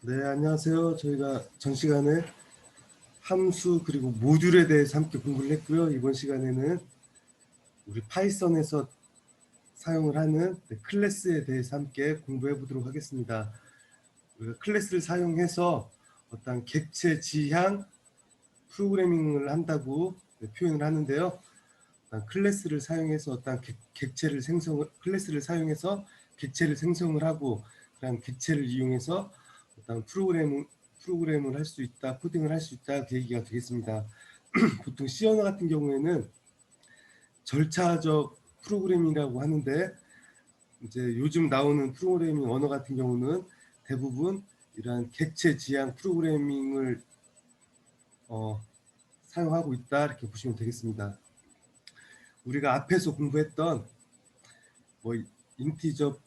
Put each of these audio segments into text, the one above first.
네, 안녕하세요. 저희가 전 시간에 함수 그리고 모듈에 대해서 함께 공부를 했고요. 이번 시간에는 우리 파이썬에서 사용을 하는 클래스에 대해서 함께 공부해 보도록 하겠습니다. 우리가 클래스를 사용해서 어떤 객체 지향 프로그래밍을 한다고 표현을 하는데요. 클래스를 사용해서 어떤 클래스를 사용해서 객체를 생성을 하고 그런 객체를 이용해서 어떤 프로그램을 할 수 있다, 코딩을 할 수 있다 그 얘기가 되겠습니다. 보통 C 언어 같은 경우에는 절차적 프로그래밍이라고 하는데 이제 요즘 나오는 프로그래밍 언어 같은 경우는 대부분 이러한 객체 지향 프로그래밍을 사용하고 있다 이렇게 보시면 되겠습니다. 우리가 앞에서 공부했던 뭐 인티저,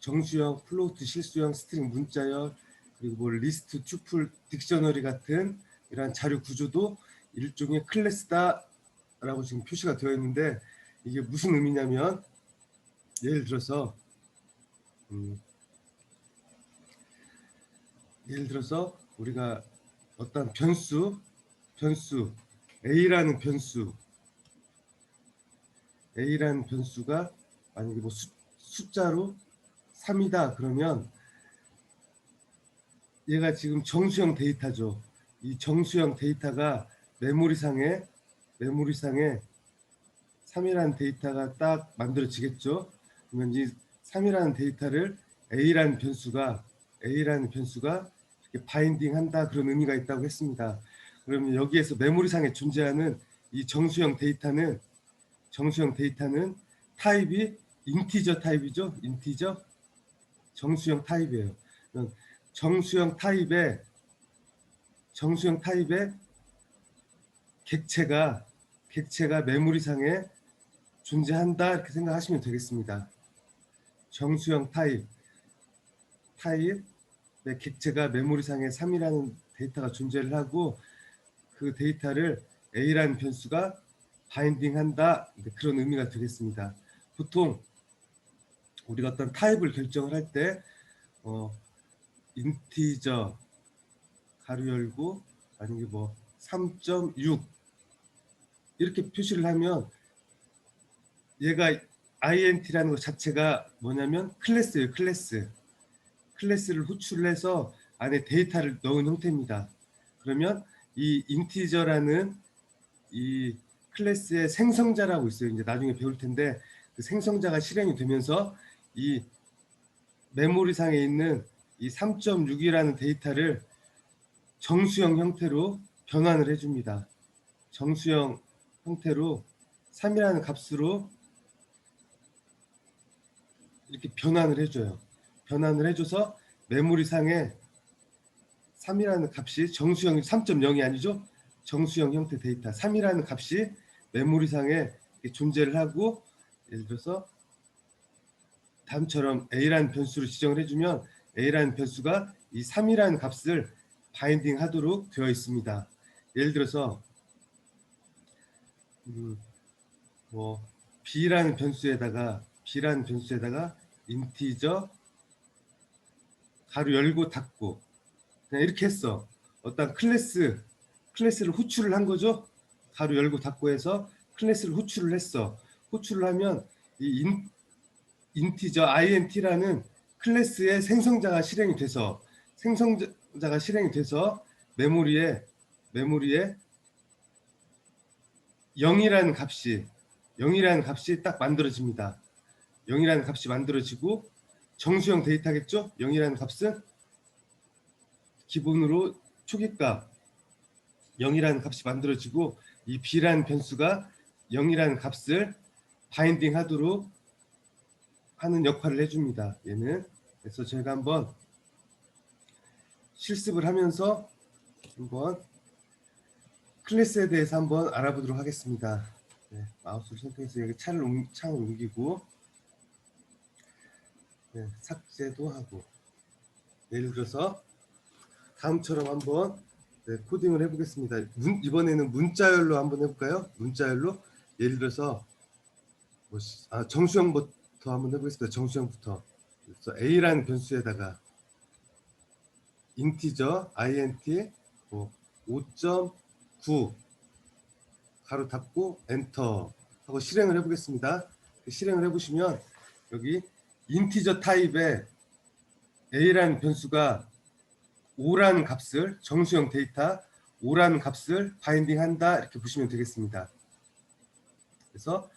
정수형, 플로트, 실수형, 스트링, 문자열, 그리고 뭐 리스트, 튜플, 딕셔너리 같은 이러한 자료 구조도 일종의 클래스다라고 지금 표시가 되어 있는데 이게 무슨 의미냐면 예를 들어서 우리가 어떤 변수 A라는 변수가 만약에 뭐 숫자로 3이다 그러면 얘가 지금 정수형 데이터죠. 이 정수형 데이터가 메모리상에 3이라는 데이터가 딱 만들어지겠죠. 그러면 이 3이라는 데이터를 A라는 변수가 이렇게 바인딩한다 그런 의미가 있다고 했습니다. 그러면 여기에서 메모리상에 존재하는 이 정수형 데이터는 타입이 인티저 타입이죠. 정수형 타입이에요. 정수형 타입의 객체가 메모리상에 존재한다 이렇게 생각하시면 되겠습니다. 정수형 타입의 객체가 메모리상에 3이라는 데이터가 존재를 하고 그 데이터를 A라는 변수가 바인딩한다 그런 의미가 되겠습니다. 보통 우리가 어떤 타입을 결정을 할 때 인티저 가로 열고 아니면 뭐 3.6 이렇게 표시를 하면 얘가 int라는 것 자체가 뭐냐면 클래스예요. 클래스를 호출을 해서 안에 데이터를 넣은 형태입니다. 그러면 이 인티저라는 이 클래스의 생성자라고 있어요. 이제 나중에 배울 텐데 그 생성자가 실행이 되면서 이 메모리상에 있는 이 3.6이라는 데이터를 정수형 형태로 변환을 해줍니다. 정수형 형태로 3이라는 값으로 이렇게 변환을 해줘요. 변환을 해줘서 메모리상에 3이라는 값이 정수형 3.0이 아니죠. 정수형 형태 데이터 3이라는 값이 메모리상에 존재를 하고 예를 들어서 다음처럼 A라는 변수를 지정을 해주면 A라는 변수가 이 3이라는 값을 바인딩 하도록 되어 있습니다. 예를 들어서 뭐 B라는 변수에다가 인티저 가로 열고 닫고 그냥 이렇게 했어. 어떤 클래스를 호출을 한 거죠. 가로 열고 닫고 해서 클래스를 호출을 했어. 호출을 하면 이 인티저 int라는 클래스의 생성자가 실행이 돼서 메모리에 0이라는 값이 딱 만들어집니다. 0이라는 값이 만들어지고 정수형 데이터겠죠. 0이라는 값은 기본으로 초기값 0이라는 값이 만들어지고 이 b라는 변수가 0이라는 값을 바인딩 하도록 하는 역할을 해줍니다. 얘는 그래서 제가 한번 실습을 하면서 한번 클래스에 대해서 한번 알아보도록 하겠습니다. 네, 마우스를 선택해서 여기 창을 옮기고 네, 삭제도 하고 예를 들어서 다음처럼 한번 코딩을 해보겠습니다. 이번에는 문자열로 한번 해볼까요? 문자열로 예를 들어서 정수형부터 한번 해보겠습니다. 정수형부터 그래서 A라는 변수에다가 인티저 int 5.9 가로 닫고 엔터 하고 실행을 해보겠습니다. 실행을 해보시면 여기 인티저 타입의 a라는 변수가 5라는 값을 정수형 데이터 5라는 값을 바인딩한다 이렇게 보시면 되겠습니다. 그래서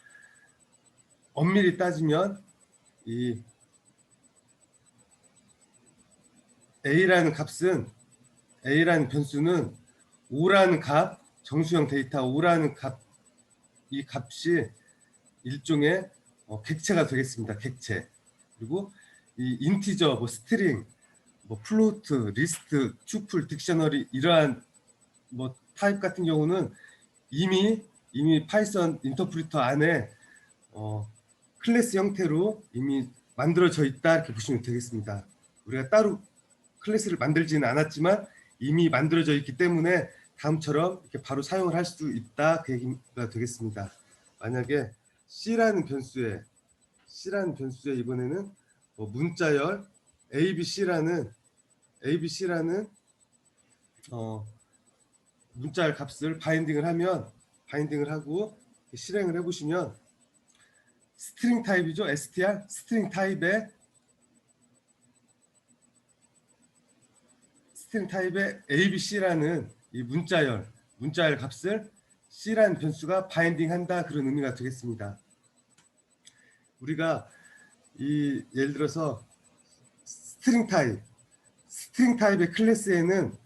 엄밀히 따지면 이 a라는 변수는 5라는 값 정수형 데이터 5라는 값 이 값이 일종의 객체가 되겠습니다. 객체. 그리고 이 인티저 스트링 플로트 리스트 튜플 딕셔너리 이러한 타입 같은 경우는 이미 파이썬 인터프리터 안에 클래스 형태로 이미 만들어져 있다 이렇게 보시면 되겠습니다. 우리가 따로 클래스를 만들지는 않았지만 이미 만들어져 있기 때문에 다음처럼 이렇게 바로 사용을 할 수 있다 그 얘기가 되겠습니다. 만약에 C라는 변수에 이번에는 문자열 ABC라는 문자열 값을 바인딩을 하고 실행을 해보시면 스트링 타입이죠. str 스트링 타입의 ABC라는 이 문자열 값을 C라는 변수가 바인딩한다 그런 의미가 되겠습니다. 우리가 예를 들어서 스트링 타입의 클래스에는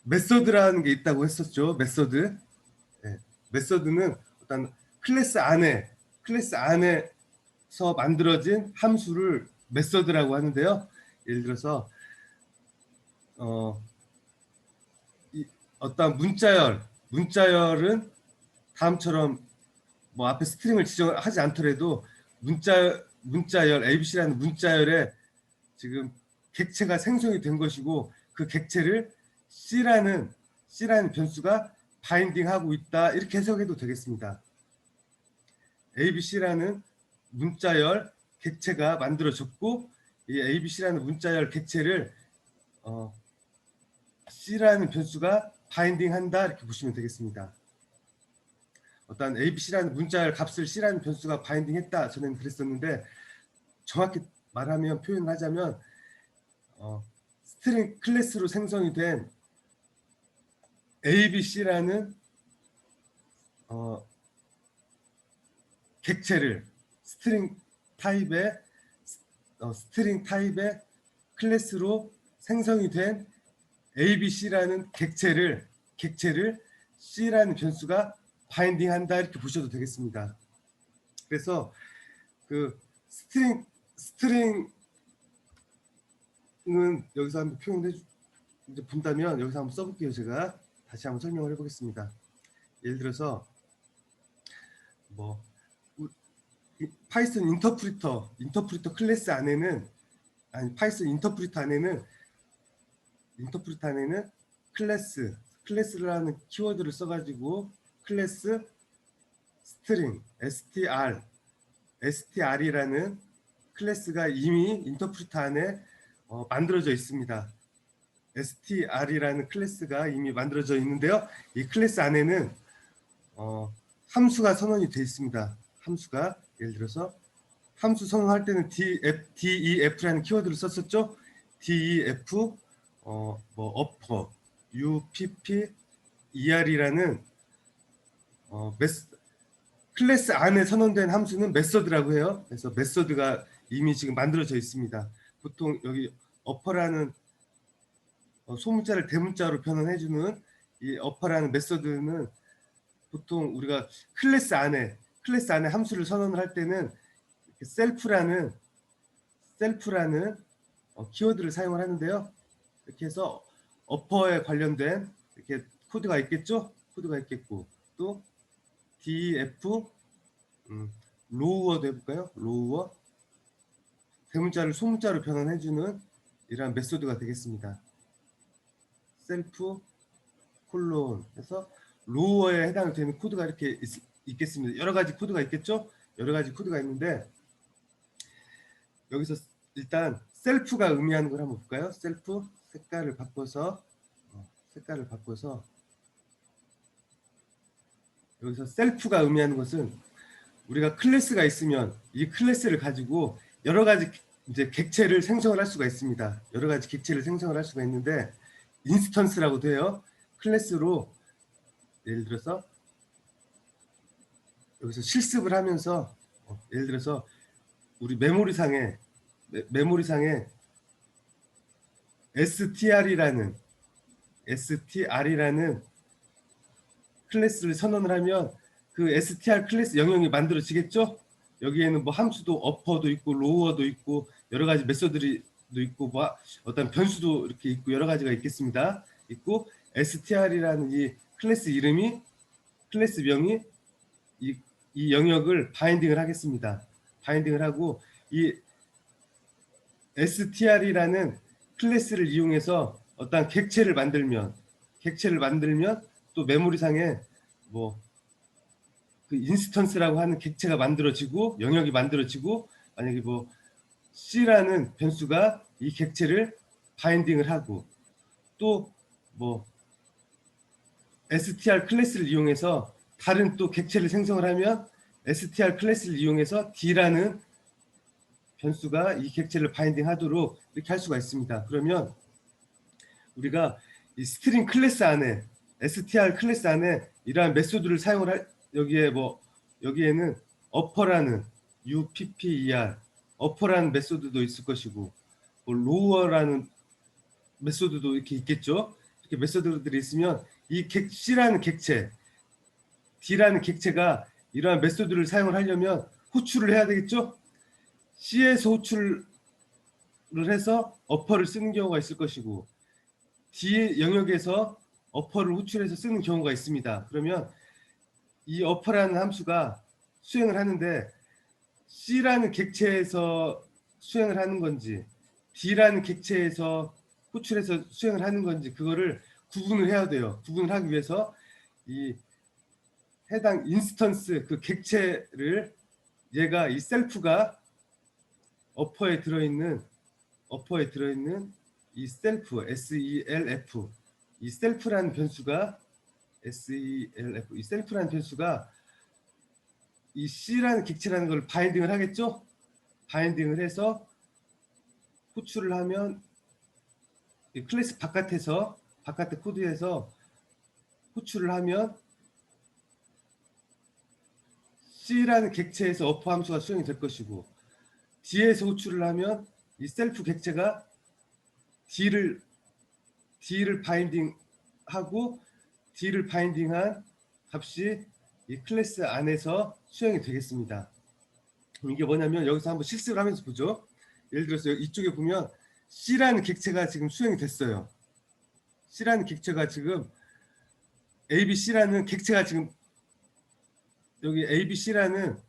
메소드라는 게 있다고 했었죠. 메소드. 네. 메소드는 어떤 클래스 안에서 만들어진 함수를 메소드라고 하는데요. 예를 들어서 어떤 문자열은 다음처럼 앞에 스트링을 지정하지 않더라도 문자열 ABC라는 문자열에 지금 객체가 생성이 된 것이고 그 객체를 C라는 변수가 바인딩하고 있다 이렇게 해석해도 되겠습니다. ABC라는 문자열 객체가 만들어졌고 이 ABC라는 문자열 객체를 C라는 변수가 바인딩한다 이렇게 보시면 되겠습니다. 어떤 ABC라는 문자열 값을 C라는 변수가 바인딩했다 저는 그랬었는데 정확히 말하면 표현을 하자면 스트링 클래스로 생성이 된 ABC라는 객체를 스트링 타입의 클래스로 생성이 된 ABC라는 객체를 C라는 변수가 바인딩한다 이렇게 보셔도 되겠습니다. 그래서 그 스트링은 여기서 한번 표현해 본다면 여기서 한번 써볼게요. 제가 다시 한번 설명을 해보겠습니다. 예를 들어서 파이썬 인터프리터 클래스 안에는 파이썬 인터프리터 안에는 클래스라는 키워드를 써가지고 클래스 스트링 str이라는 클래스가 이미 인터프리터 안에 만들어져 있습니다. str이라는 클래스가 이미 만들어져 있는데요. 이 클래스 안에는 함수가 선언이 되어 있습니다. 함수가 예를 들어서 함수 선언할 때는 def라는 키워드를 썼었죠. def upper upp er이라는 클래스 안에 선언된 함수는 메서드라고 해요. 그래서 메서드가 이미 지금 만들어져 있습니다. 보통 여기 upper라는 소문자를 대문자로 변환해주는 이 upper라는 메서드는 보통 우리가 클래스 안에 함수를 선언을 할 때는 셀프라는 키워드를 사용을 하는데요. 이렇게 해서 어퍼에 관련된 이렇게 코드가 있겠죠? 코드가 있겠고 또 def 로우어도 해볼까요? 로우어 대문자를 소문자로 변환해주는 이러한 메소드가 되겠습니다. 셀프 콜론 해서 로우어에 해당되는 코드가 이렇게 있겠습니다. 여러 가지 코드가 있겠죠? 여러 가지 코드가 있는데 여기서 일단 셀프가 의미하는 걸 한번 볼까요? 셀프 색깔을 바꿔서 여기서 셀프가 의미하는 것은 우리가 클래스가 있으면 이 클래스를 가지고 여러 가지 이제 객체를 생성을 할 수가 있습니다. 여러 가지 객체를 생성을 할 수가 있는데 인스턴스라고도 해요. 클래스로 예를 들어서 여기서 실습을 하면서 예를 들어서 우리 메모리상에 str이라는 클래스를 선언을 하면 그 str 클래스 영역이 만들어지겠죠? 여기에는 뭐 함수도 어퍼도 있고 로어도 있고 여러 가지 메소드도 있고 뭐 어떤 변수도 이렇게 있고 여러 가지가 있겠습니다. 있고 str이라는 이 클래스 이름이 클래스 명이 이 영역을 바인딩을 하겠습니다. 바인딩을 하고 이 str이라는 클래스를 이용해서 어떤 객체를 만들면 또 메모리상에 뭐 그 인스턴스라고 하는 객체가 만들어지고 영역이 만들어지고 만약에 뭐 C라는 변수가 이 객체를 바인딩을 하고 또 뭐 str 클래스를 이용해서 다른 또 객체를 생성을 하면 str 클래스를 이용해서 D라는 변수가 이 객체를 바인딩 하도록 이렇게 할 수가 있습니다. 그러면 우리가 이 스트링 클래스 안에 str 클래스 안에 이러한 메소드를 사용을 할 여기에는 upper라는 upper upper라는 메소드도 있을 것이고 뭐 lower라는 메소드도 이렇게 있겠죠. 이렇게 메소드들이 있으면 이 C라는 객체 D라는 객체가 이러한 메소드를 사용을 하려면 호출을 해야 되겠죠. C에서 호출을 해서 upper를 쓰는 경우가 있을 것이고 D 영역에서 upper를 호출해서 쓰는 경우가 있습니다. 그러면 이 upper라는 함수가 수행을 하는데 C라는 객체에서 수행을 하는 건지 D라는 객체에서 호출해서 수행을 하는 건지 그거를 구분을 해야 돼요. 구분을 하기 위해서 이 해당 인스턴스 그 객체를 얘가 이 셀프가 upper에 들어있는 이 셀프 SELF 이 셀프라는 변수가 SELF 이 셀프라는 변수가 이 C라는 객체라는 걸 바인딩을 하겠죠? 바인딩을 해서 호출을 하면 이 클래스 바깥의 코드에서 호출을 하면 C라는 객체에서 어퍼 함수가 수행이 될 것이고 D에서 호출을 하면 이 셀프 객체가 D를 바인딩하고 D를 바인딩한 값이 이 클래스 안에서 수행이 되겠습니다. 이게 뭐냐면 여기서 한번 실습을 하면서 보죠. 예를 들어서 이쪽에 보면 C라는 객체가 지금 수행이 됐어요. C라는 객체가 지금 ABC라는 객체가 지금 여기 ABC라는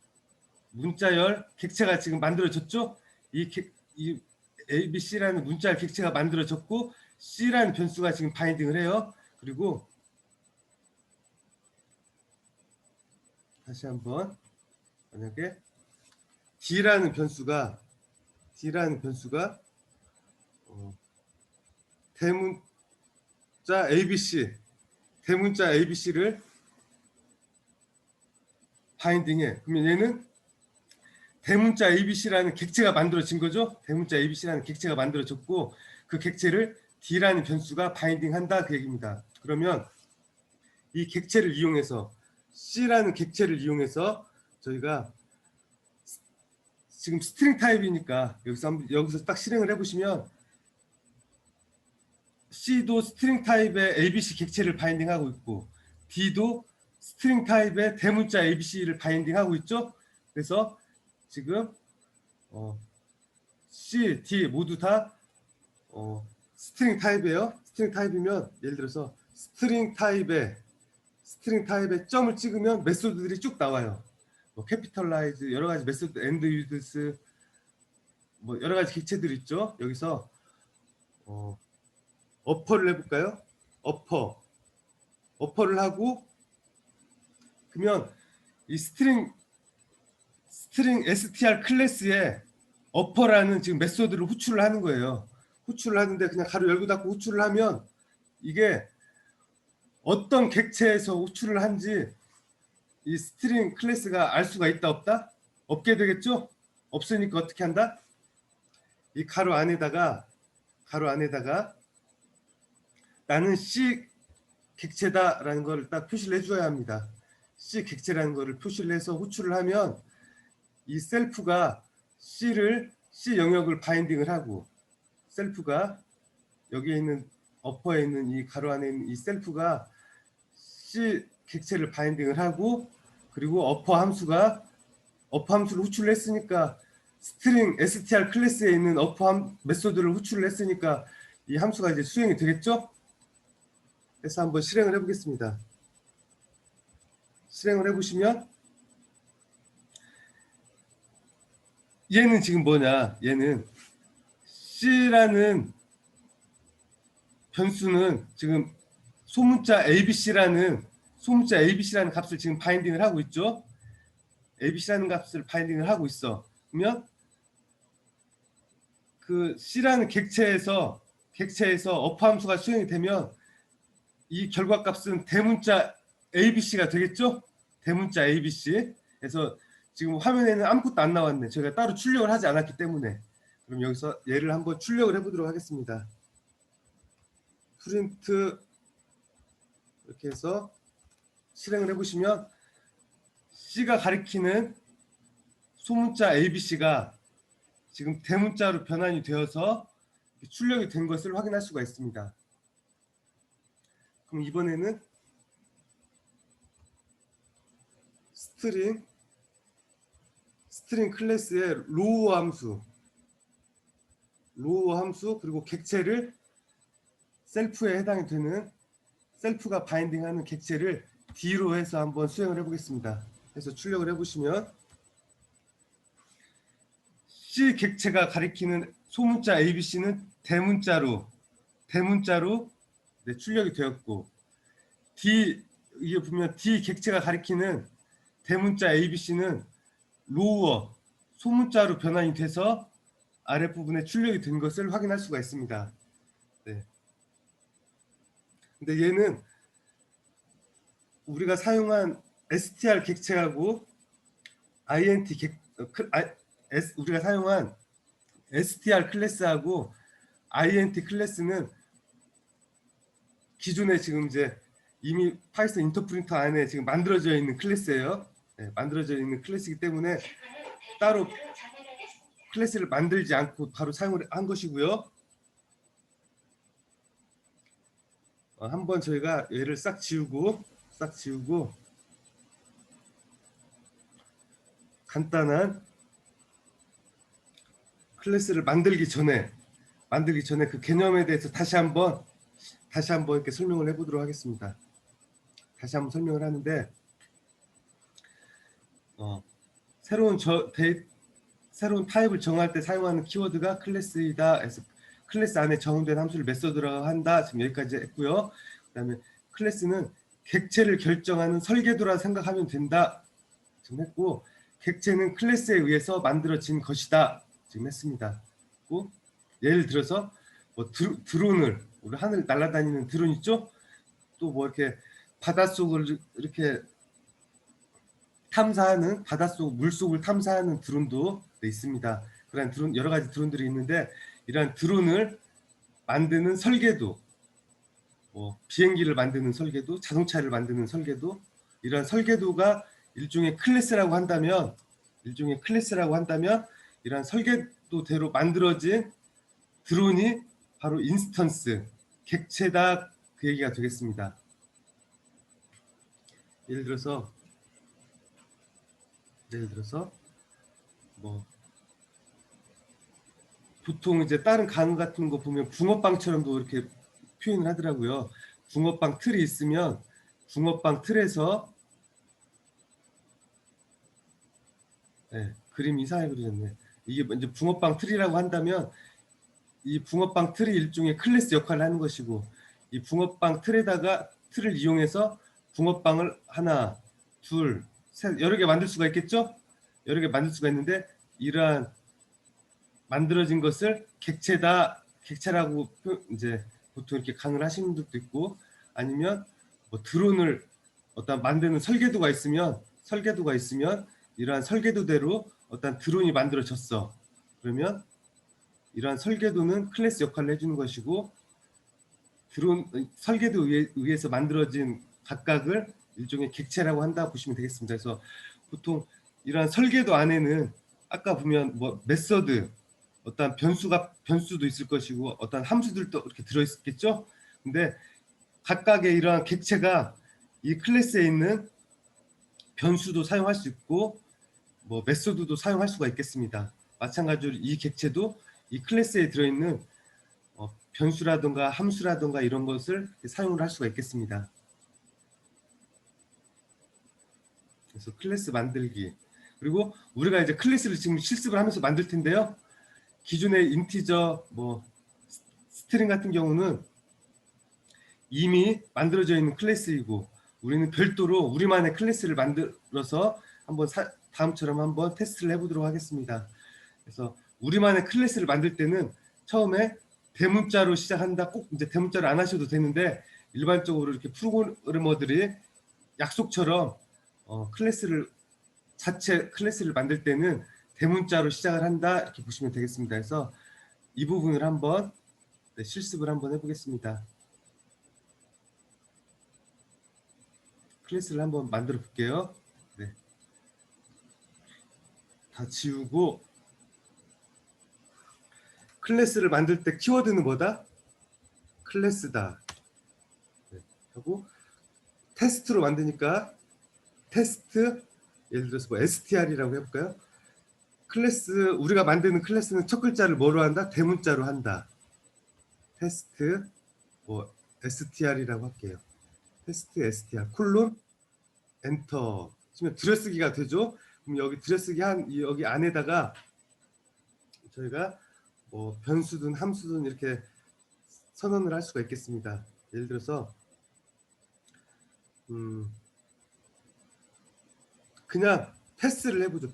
문자열 객체가 지금 만들어졌죠. 이 ABC라는 문자열 객체가 만들어졌고 C라는 변수가 지금 바인딩을 해요. 그리고 다시 한번 만약에 D라는 변수가 대문자 ABC를 바인딩해. 그러면 얘는 대문자 ABC라는 객체가 만들어진 거죠. 대문자 ABC라는 객체가 만들어졌고 그 객체를 D라는 변수가 바인딩한다 그 얘기입니다. 그러면 이 객체를 이용해서 C라는 객체를 이용해서 저희가 지금 스트링 타입이니까 여기서 딱 실행을 해보시면 C도 스트링 타입의 ABC 객체를 바인딩하고 있고 D도 스트링 타입의 대문자 ABC를 바인딩하고 있죠. 그래서 지금 C, D 모두 다 스트링 타입이에요. 스트링 타입이면 예를 들어서 스트링 타입의 점을 찍으면 메소드들이 쭉 나와요. 뭐 캐피털라이즈 여러 가지 메소드 엔드 유드스 뭐 여러 가지 객체들 있죠. 여기서 어퍼를 해볼까요? 어퍼를 하고 그러면 이 스트링 str 클래스에 어퍼라는 지금 메소드를 호출을 하는 거예요. 호출을 하는데 그냥 가로 열고 닫고 호출을 하면 이게 어떤 객체에서 호출을 한지 이 스트링 클래스가 알 수가 있다 없다? 없게 되겠죠? 없으니까 어떻게 한다? 이 가로 안에다가 나는 C 객체다라는 걸 딱 표시를 해줘야 합니다. C 객체라는 거를 표시를 해서 호출을 하면 이 셀프가 C 영역을 바인딩을 하고 셀프가 여기에 있는 어퍼에 있는 이 가로 안에 있는 이 셀프가 C 객체를 바인딩을 하고 그리고 어퍼 함수를 호출을 했으니까 스트링 str 클래스에 있는 어퍼 메소드를 호출을 했으니까 이 함수가 이제 수행이 되겠죠? 그래서 한번 실행을 해보겠습니다. 실행을 해보시면 얘는 지금 뭐냐? 얘는 C라는 변수는 지금 소문자 ABC라는 값을 지금 바인딩을 하고 있죠. ABC라는 값을 바인딩을 하고 있어. 그러면 그 C라는 객체에서 어퍼 함수가 수행이 되면 이 결과값은 대문자 ABC가 되겠죠? 대문자 ABC. 그래서 지금 화면에는 아무것도 안 나왔네. 저희가 따로 출력을 하지 않았기 때문에. 그럼 여기서 얘를 한번 출력을 해보도록 하겠습니다. 프린트 이렇게 해서 실행을 해보시면 C가 가리키는 소문자 ABC가 지금 대문자로 변환이 되어서 출력이 된 것을 확인할 수가 있습니다. 그럼 이번에는 스트링 클래스의 로우 함수 그리고 객체를 셀프에 해당이 되는 셀프가 바인딩하는 객체를 D로 해서 한번 수행을 해보겠습니다. 그래서 출력을 해보시면 C 객체가 가리키는 소문자 ABC는 대문자로 네, 출력이 되었고 이게 보면 D 객체가 가리키는 대문자 ABC는 로우어 소문자로 변환이 돼서 아랫부분에 출력이 된 것을 확인할 수가 있습니다. 네. 근데 얘는 우리가 사용한 str 객체하고 우리가 사용한 str 클래스하고 int 클래스는 기존에 지금 이제 이미 파이썬 인터프리터 안에 지금 만들어져 있는 클래스예요. 네, 만들어져 있는 클래스이기 때문에 따로 클래스를 만들지 않고 바로 사용을 한 것이고요. 한번 저희가 얘를 싹 지우고 간단한 클래스를 만들기 전에 그 개념에 대해서 다시 한번 이렇게 설명을 해보도록 하겠습니다. 다시 한번 설명을 하는데 새로운 타입을 정할 때 사용하는 키워드가 클래스이다. 해서 클래스 안에 정의된 함수를 메소드라고 한다. 지금 여기까지 했고요. 그다음에 클래스는 객체를 결정하는 설계도라 생각하면 된다. 지금 했고 객체는 클래스에 의해서 만들어진 것이다. 지금 했습니다. 또 예를 들어서 뭐 드론을 우리 하늘 날아다니는 드론 있죠? 또 뭐 이렇게 바닷속을 이렇게 탐사하는 바닷속 물속을 탐사하는 드론도 있습니다. 그런 드론 여러 가지 드론들이 있는데 이러한 드론을 만드는 설계도, 뭐 비행기를 만드는 설계도, 자동차를 만드는 설계도 이러한 설계도가 일종의 클래스라고 한다면 이러한 설계도대로 만들어진 드론이 바로 인스턴스 객체다 그 얘기가 되겠습니다. 예를 들어서 뭐 보통 이제 다른 강의 같은 거 보면 붕어빵처럼도 이렇게 표현을 하더라고요. 붕어빵 틀이 있으면 붕어빵 틀에서 그림 이상하게 그려졌네. 이게 이제 붕어빵 틀이라고 한다면 이 붕어빵 틀이 일종의 클래스 역할을 하는 것이고 이 붕어빵 틀을 이용해서 붕어빵을 하나, 둘, 셋 여러 개 만들 수가 있겠죠? 여러 개 만들 수가 있는데 이러한 만들어진 것을 객체다, 객체라고 이제 보통 이렇게 강을 하시는 분들도 있고, 아니면 뭐 드론을 어떤 만드는 설계도가 있으면 이러한 설계도대로 어떤 드론이 만들어졌어. 그러면 이러한 설계도는 클래스 역할을 해주는 것이고, 드론 설계도에 의해서 만들어진 각각을 일종의 객체라고 한다 보시면 되겠습니다. 그래서 보통 이러한 설계도 안에는 아까 보면 뭐 메서드, 어떤 변수도 있을 것이고 어떤 함수들도 이렇게 들어있겠죠. 근데 각각의 이러한 객체가 이 클래스에 있는 변수도 사용할 수 있고 뭐 메소드도 사용할 수가 있겠습니다. 마찬가지로 이 객체도 이 클래스에 들어있는 변수라든가 함수라든가 이런 것을 사용을 할 수가 있겠습니다. 그래서 클래스 만들기, 그리고 우리가 이제 클래스를 지금 실습을 하면서 만들 텐데요. 기존의 인티저 뭐 스트링 같은 경우는 이미 만들어져 있는 클래스이고, 우리는 별도로 우리만의 클래스를 만들어서 한번 다음처럼 한번 테스트를 해보도록 하겠습니다. 그래서 우리만의 클래스를 만들 때는 처음에 대문자로 시작한다. 꼭 이제 대문자로 안 하셔도 되는데, 일반적으로 이렇게 프로그래머들이 약속처럼 자체 클래스를 만들 때는 대문자로 시작을 한다, 이렇게 보시면 되겠습니다. 그래서 이 부분을 한번 실습을 한번 해보겠습니다. 클래스를 한번 만들어 볼게요. 네. 다 지우고, 클래스를 만들 때 키워드는 뭐다? 클래스다. 네. 하고 테스트로 만드니까 테스트, 예를 들어서 뭐 str이라고 해볼까요? 클래스, 우리가 만드는 클래스는 첫 글자를 뭐로 한다? 대문자로 한다. 테스트 뭐 str이라고 할게요. 테스트 str 콜론 엔터 치면 들여쓰기가 되죠. 그럼 여기 들여쓰기 여기 안에다가 저희가 뭐 변수든 함수든 이렇게 선언을 할 수가 있겠습니다. 예를 들어서 그냥 패스를 해보죠.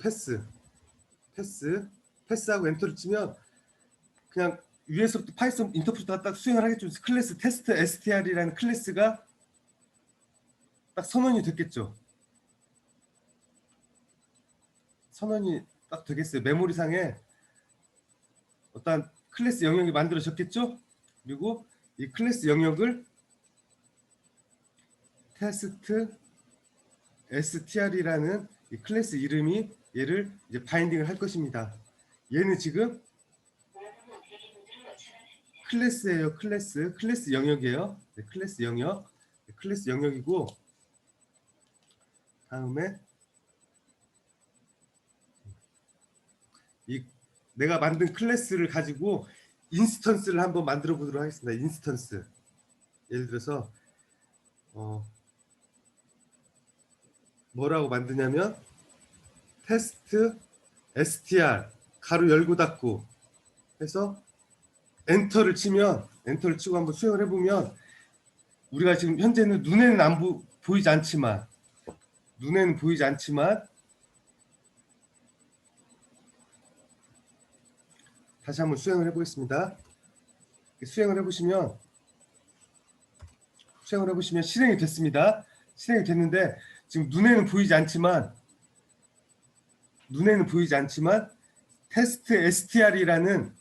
패스하고 엔터를 치면 그냥 위에서부터 파이썬 인터프레터가 딱 수행을 하겠죠. 클래스 테스트 str이라는 클래스가 딱 선언이 됐겠죠. 선언이 딱 되겠어요. 메모리상에 어떤 클래스 영역이 만들어졌겠죠. 그리고 이 클래스 영역을 테스트 str이라는 이 클래스 이름이 얘를 이제 바인딩을 할 것입니다. 얘는 지금 클래스예요. 클래스 영역이에요. 네, 클래스 영역이고, 다음에 이 내가 만든 클래스를 가지고 인스턴스를 한번 만들어 보도록 하겠습니다. 인스턴스. 예를 들어서 뭐라고 만드냐면 테스트 str 가로 열고 닫고 해서 엔터를 치고 한번 수행을 해보면, 우리가 지금 현재는 눈에는 보이지 않지만 다시 한번 수행을 해보겠습니다. 수행을 해보시면 실행이 됐습니다. 실행이 됐는데 지금 눈에는 보이지 않지만 테스트 str이라는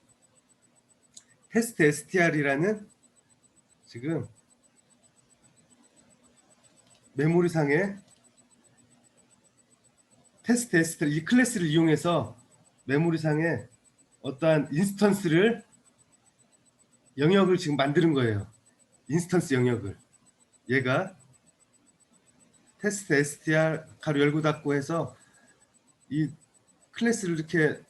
지금 메모리상에 테스트 str 이 클래스를 이용해서 메모리상에 어떠한 인스턴스를 영역을 지금 만드는 거예요. 인스턴스 영역을 얘가 테스트 str 가로 열고 닫고 해서 이 클래스를 이렇게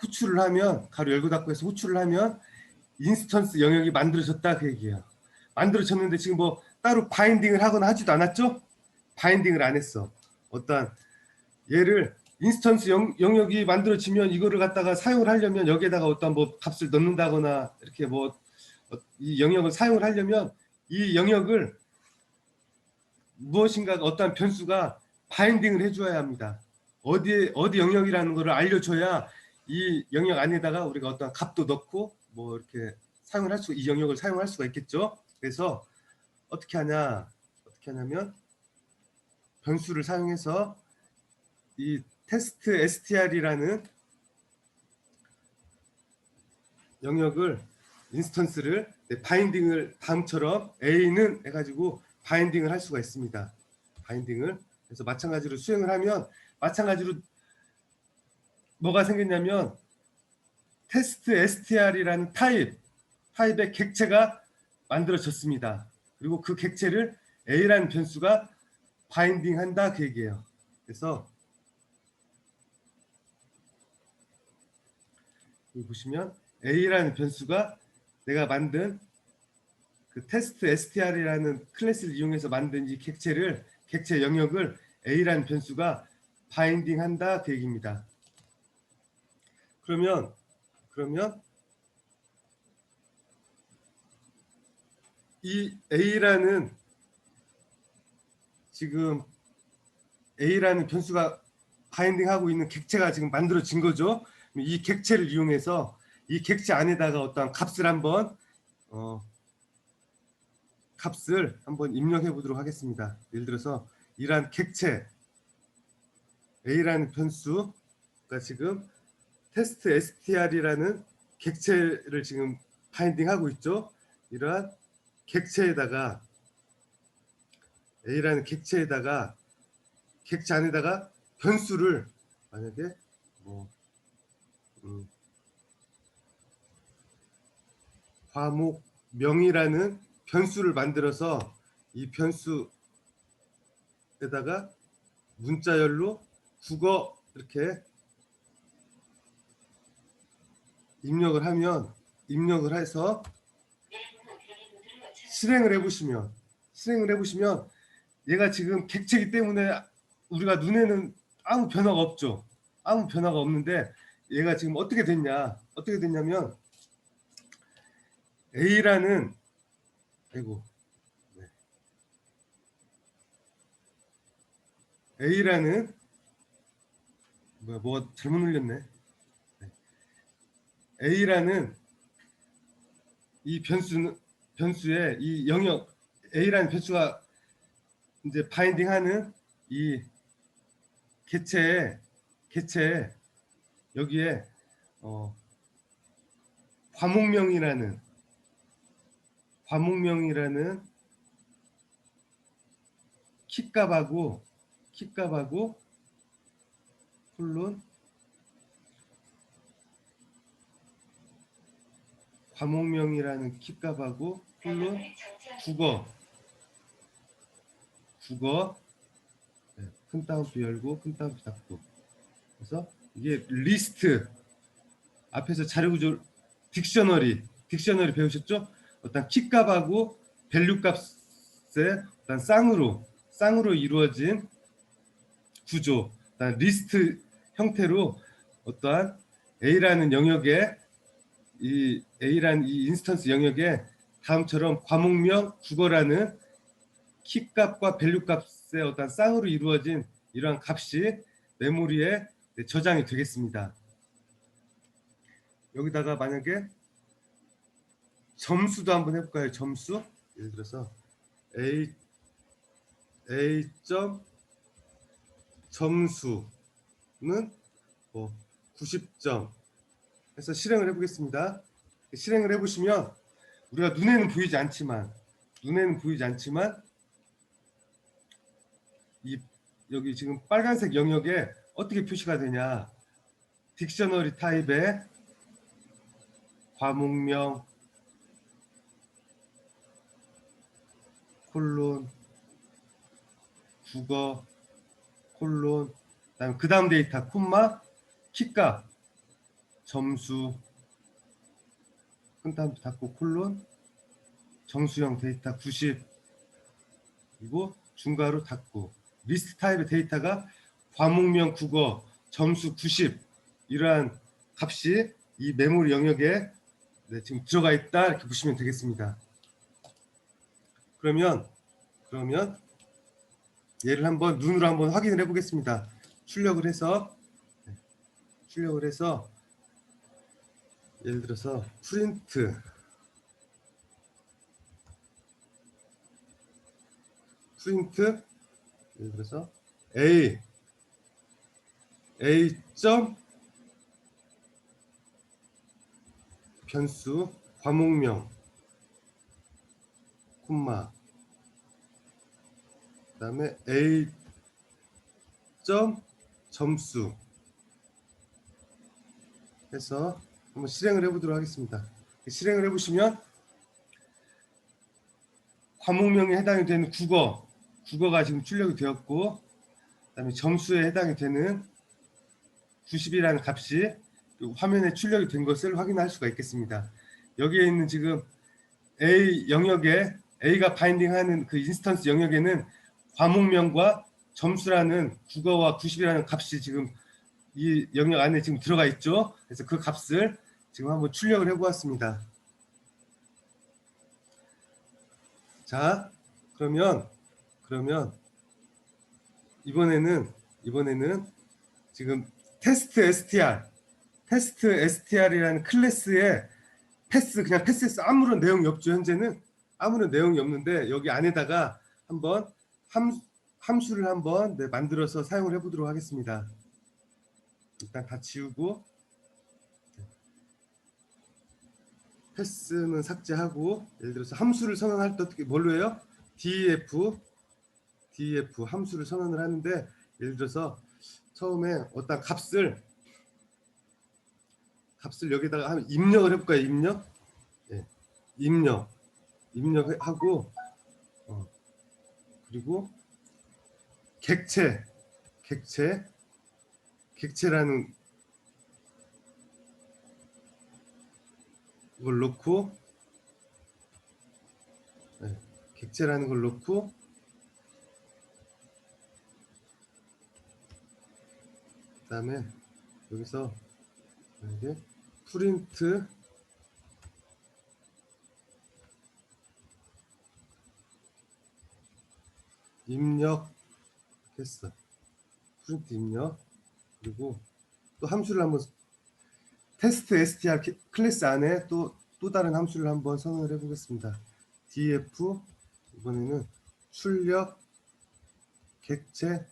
호출을 하면, 가로 열고 닫고 해서 호출을 하면 인스턴스 영역이 만들어졌다, 그 얘기예요. 만들어졌는데 지금 뭐 따로 바인딩을 하거나 하지도 않았죠? 바인딩을 안 했어. 어떤 얘를 인스턴스 영역이 만들어지면 이거를 갖다가 사용을 하려면 여기에다가 어떤 뭐 값을 넣는다거나 이렇게 뭐 이 영역을 사용을 하려면 이 영역을 무엇인가 어떤 변수가 바인딩을 해줘야 합니다. 어디 영역이라는 것을 알려줘야 이 영역 안에다가 우리가 어떤 값도 넣고 뭐 이렇게 사용을 할 수, 이 영역을 사용할 수가 있겠죠. 그래서 어떻게 하냐면 변수를 사용해서 이 테스트 str이라는 영역을 인스턴스를 바인딩을 다음처럼 a는 해가지고 바인딩을 할 수가 있습니다. 바인딩을. 그래서 마찬가지로 수행을 하면 마찬가지로 뭐가 생겼냐면 테스트 str이라는 타입의 객체가 만들어졌습니다. 그리고 그 객체를 a라는 변수가 바인딩한다 그 얘기예요. 그래서 여기 보시면 a라는 변수가 내가 만든 그 테스트 str이라는 클래스를 이용해서 만든 이 객체 영역을 a라는 변수가 바인딩한다 그 얘기입니다. 그러면 이 a라는 지금 a라는 변수가 바인딩하고 있는 객체가 지금 만들어진 거죠. 이 객체를 이용해서 이 객체 안에다가 어떤 값을 한번 입력해 보도록 하겠습니다. 예를 들어서 이러한 객체 a라는 변수가 지금 테스트 str이라는 객체를 지금 바인딩하고 있죠. 이러한 객체에다가 a라는 객체에다가 객체 안에다가 변수를 만약에 뭐 과목명이라는 변수를 만들어서 이 변수에다가 문자열로 국어 이렇게 입력을 해서 실행을 해보시면 얘가 지금 객체이기 때문에 우리가 눈에는 아무 변화가 없죠. 아무 변화가 없는데 얘가 지금 어떻게 됐냐면 A라는 A라는 뭐가 잘못 눌렸네. A라는 이 변수의 이 영역 A라는 변수가 이제 바인딩하는 이 객체에 여기에 과목명이라는 키값하고 콜론 과목명이라는 키값하고 콜론 국어 큰 따옴표 열고 큰 따옴표 닫고. 그래서 이게 리스트 앞에서 자료구조 딕셔너리 배우셨죠? 어떤 키값하고 밸류 값의 어떤 쌍으로 이루어진 구조, 리스트 형태로 어떠한 A라는 영역에 이 A라는 이 인스턴스 영역에 다음처럼 과목명 국어라는 키값과 밸류 값의 어떤 쌍으로 이루어진 이러한 값이 메모리에 저장이 되겠습니다. 여기다가 만약에 점수도 한번 해볼까요? 점수 예를 들어서 A 점수는 뭐 90점 해서 실행을 해보겠습니다. 실행을 해보시면 우리가 눈에는 보이지 않지만 이 여기 지금 빨간색 영역에 어떻게 표시가 되냐? 딕셔너리 타입의 과목명 콜론 국어 콜론 그 다음 데이터 콤마 키값 점수 큰 따옴표 닫고 콜론 정수형 데이터 90 그리고 중괄호 닫고 리스트 타입의 데이터가 과목명 국어 점수 90 이러한 값이 이 메모리 영역에 지금 들어가 있다 이렇게 보시면 되겠습니다. 그러면 얘를 한번 눈으로 한번 확인을 해보겠습니다. 출력을 해서 예를 들어서 프린트 예를 들어서 A 점 변수 과목명 콤마 그다음에 A 점 점수 해서 한번 실행을 해보도록 하겠습니다. 실행을 해보시면 과목명에 해당이 되는 국어가 지금 출력이 되었고, 그다음에 점수에 해당이 되는 90이라는 값이 화면에 출력이 된 것을 확인할 수가 있겠습니다. 여기에 있는 지금 A 영역에 A가 바인딩하는 그 인스턴스 영역에는 과목명과 점수라는 국어와 90이라는 값이 지금 이 영역 안에 지금 들어가 있죠. 그래서 그 값을 지금 한번 출력을 해보았습니다. 자, 그러면 이번에는 지금 테스트 str이라는 클래스에 그냥 패스해서 아무런 내용이 없죠. 현재는 아무런 내용이 없는데 여기 안에다가 한번 함수를 한번 만들어서 사용을 해보도록 하겠습니다. 일단 다 지우고 패스는 삭제하고, 예를 들어서 함수를 선언할 때 어떻게 뭘로 해요? def 함수를 선언을 하는데, 예를 들어서 처음에 어떤 값을 여기다가 한번 입력을 해볼까요? 입력하고 그리고 객체라는 걸 놓고 객체라는 걸 놓고 그다음에 여기서 이게 프린트 입력했어. 프린트 입력. 그리고 또 함수를 한번 테스트 str 클래스 안에 또 다른 함수를 한번 선언을 해보겠습니다. def 이번에는 출력 객체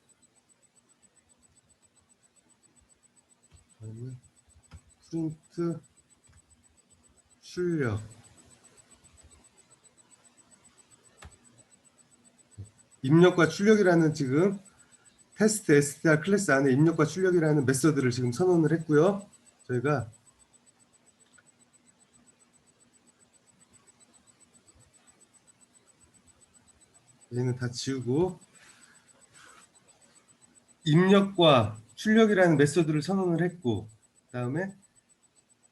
프린트 출력 입력과 출력이라는 지금 테스트 str 클래스 안에 입력과 출력이라는 메서드를 지금 선언을 했고요. 저희가 얘는 다 지우고 입력과 출력이라는 메서드를 선언을 했고, 그 다음에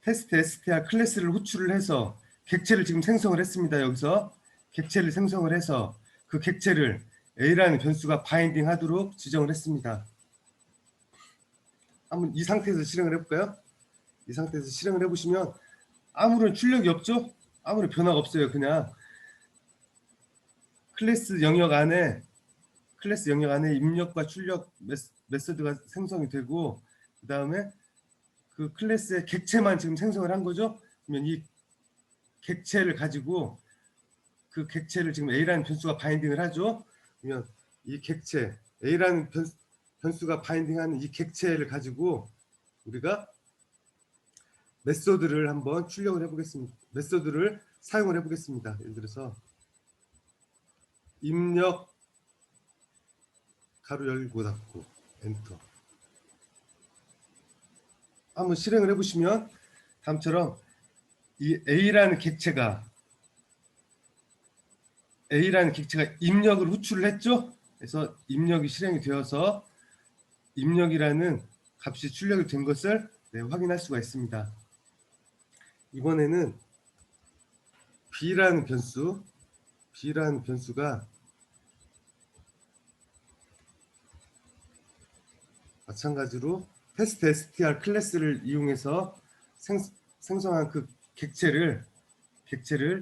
테스트 str 클래스를 호출을 해서 객체를 지금 생성을 했습니다. 여기서 객체를 생성을 해서 그 객체를 A라는 변수가 바인딩 하도록 지정을 했습니다. 한번 이 상태에서 실행을 해볼까요? 이 상태에서 실행을 해보시면 아무런 출력이 없죠? 아무런 변화가 없어요. 그냥 클래스 영역 안에 입력과 출력 메서드가 생성이 되고, 그 다음에 그 클래스의 객체만 지금 생성을 한 거죠. 그러면 이 객체를 가지고 그 객체를 지금 A라는 변수가 바인딩을 하죠. 그러면 이 객체 A라는 변수가 바인딩하는 이 객체를 가지고 우리가 메소드를 한번 출력을 해보겠습니다. 메소드를 사용을 해보겠습니다. 예를 들어서 입력 가로 열고 닫고 엔터. 한번 실행을 해보시면 다음처럼 이 A라는 객체가 입력을 호출을 했죠. 그래서 입력이 실행이 되어서 입력이라는 값이 출력이 된 것을 확인할 수가 있습니다. 이번에는 B라는 변수가 마찬가지로 테스트 str 클래스를 이용해서 생성한 그 객체를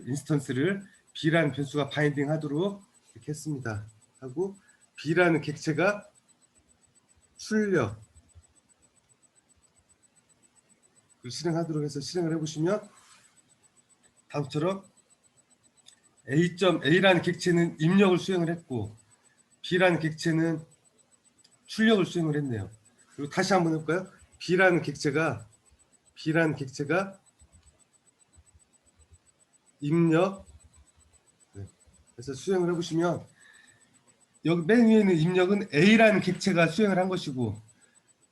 인스턴스를 B라는 변수가 바인딩 하도록 이렇게 했습니다. 하고 B라는 객체가 출력 실행하도록 해서 실행을 해보시면 다음처럼 A라는 객체는 입력을 수행을 했고 B라는 객체는 출력을 수행을 했네요. 그리고 다시 한번 해볼까요? B라는 객체가 입력, 네. 그래서 수행을 해보시면 여기 맨 위에 있는 입력은 A라는 객체가 수행을 한 것이고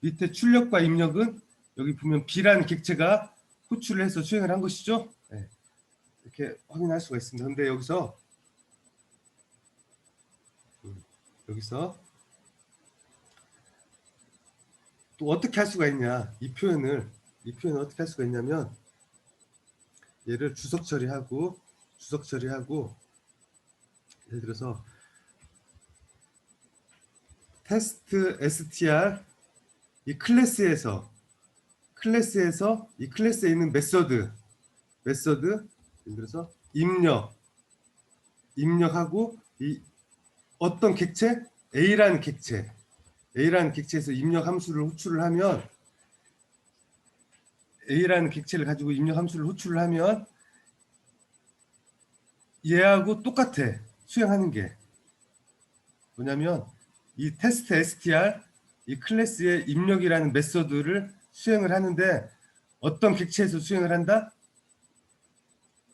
밑에 출력과 입력은 여기 보면 B라는 객체가 호출을 해서 수행을 한 것이죠. 네. 이렇게 확인할 수가 있습니다. 근데 여기서 또 어떻게 할 수가 있냐, 이 표현을 어떻게 할 수가 있냐면 얘를 주석 처리하고 예를 들어서 테스트 str 이 클래스에서 이 클래스에 있는 메소드 예를 들어서 입력하고 이 어떤 객체 A라는 객체에서 입력 함수를 호출을 하면 A라는 객체를 가지고 입력 함수를 호출을 하면 얘하고 똑같아. 수행하는 게 뭐냐면 이 테스트 str 이 클래스의 입력이라는 메소드를 수행을 하는데 어떤 객체에서 수행을 한다?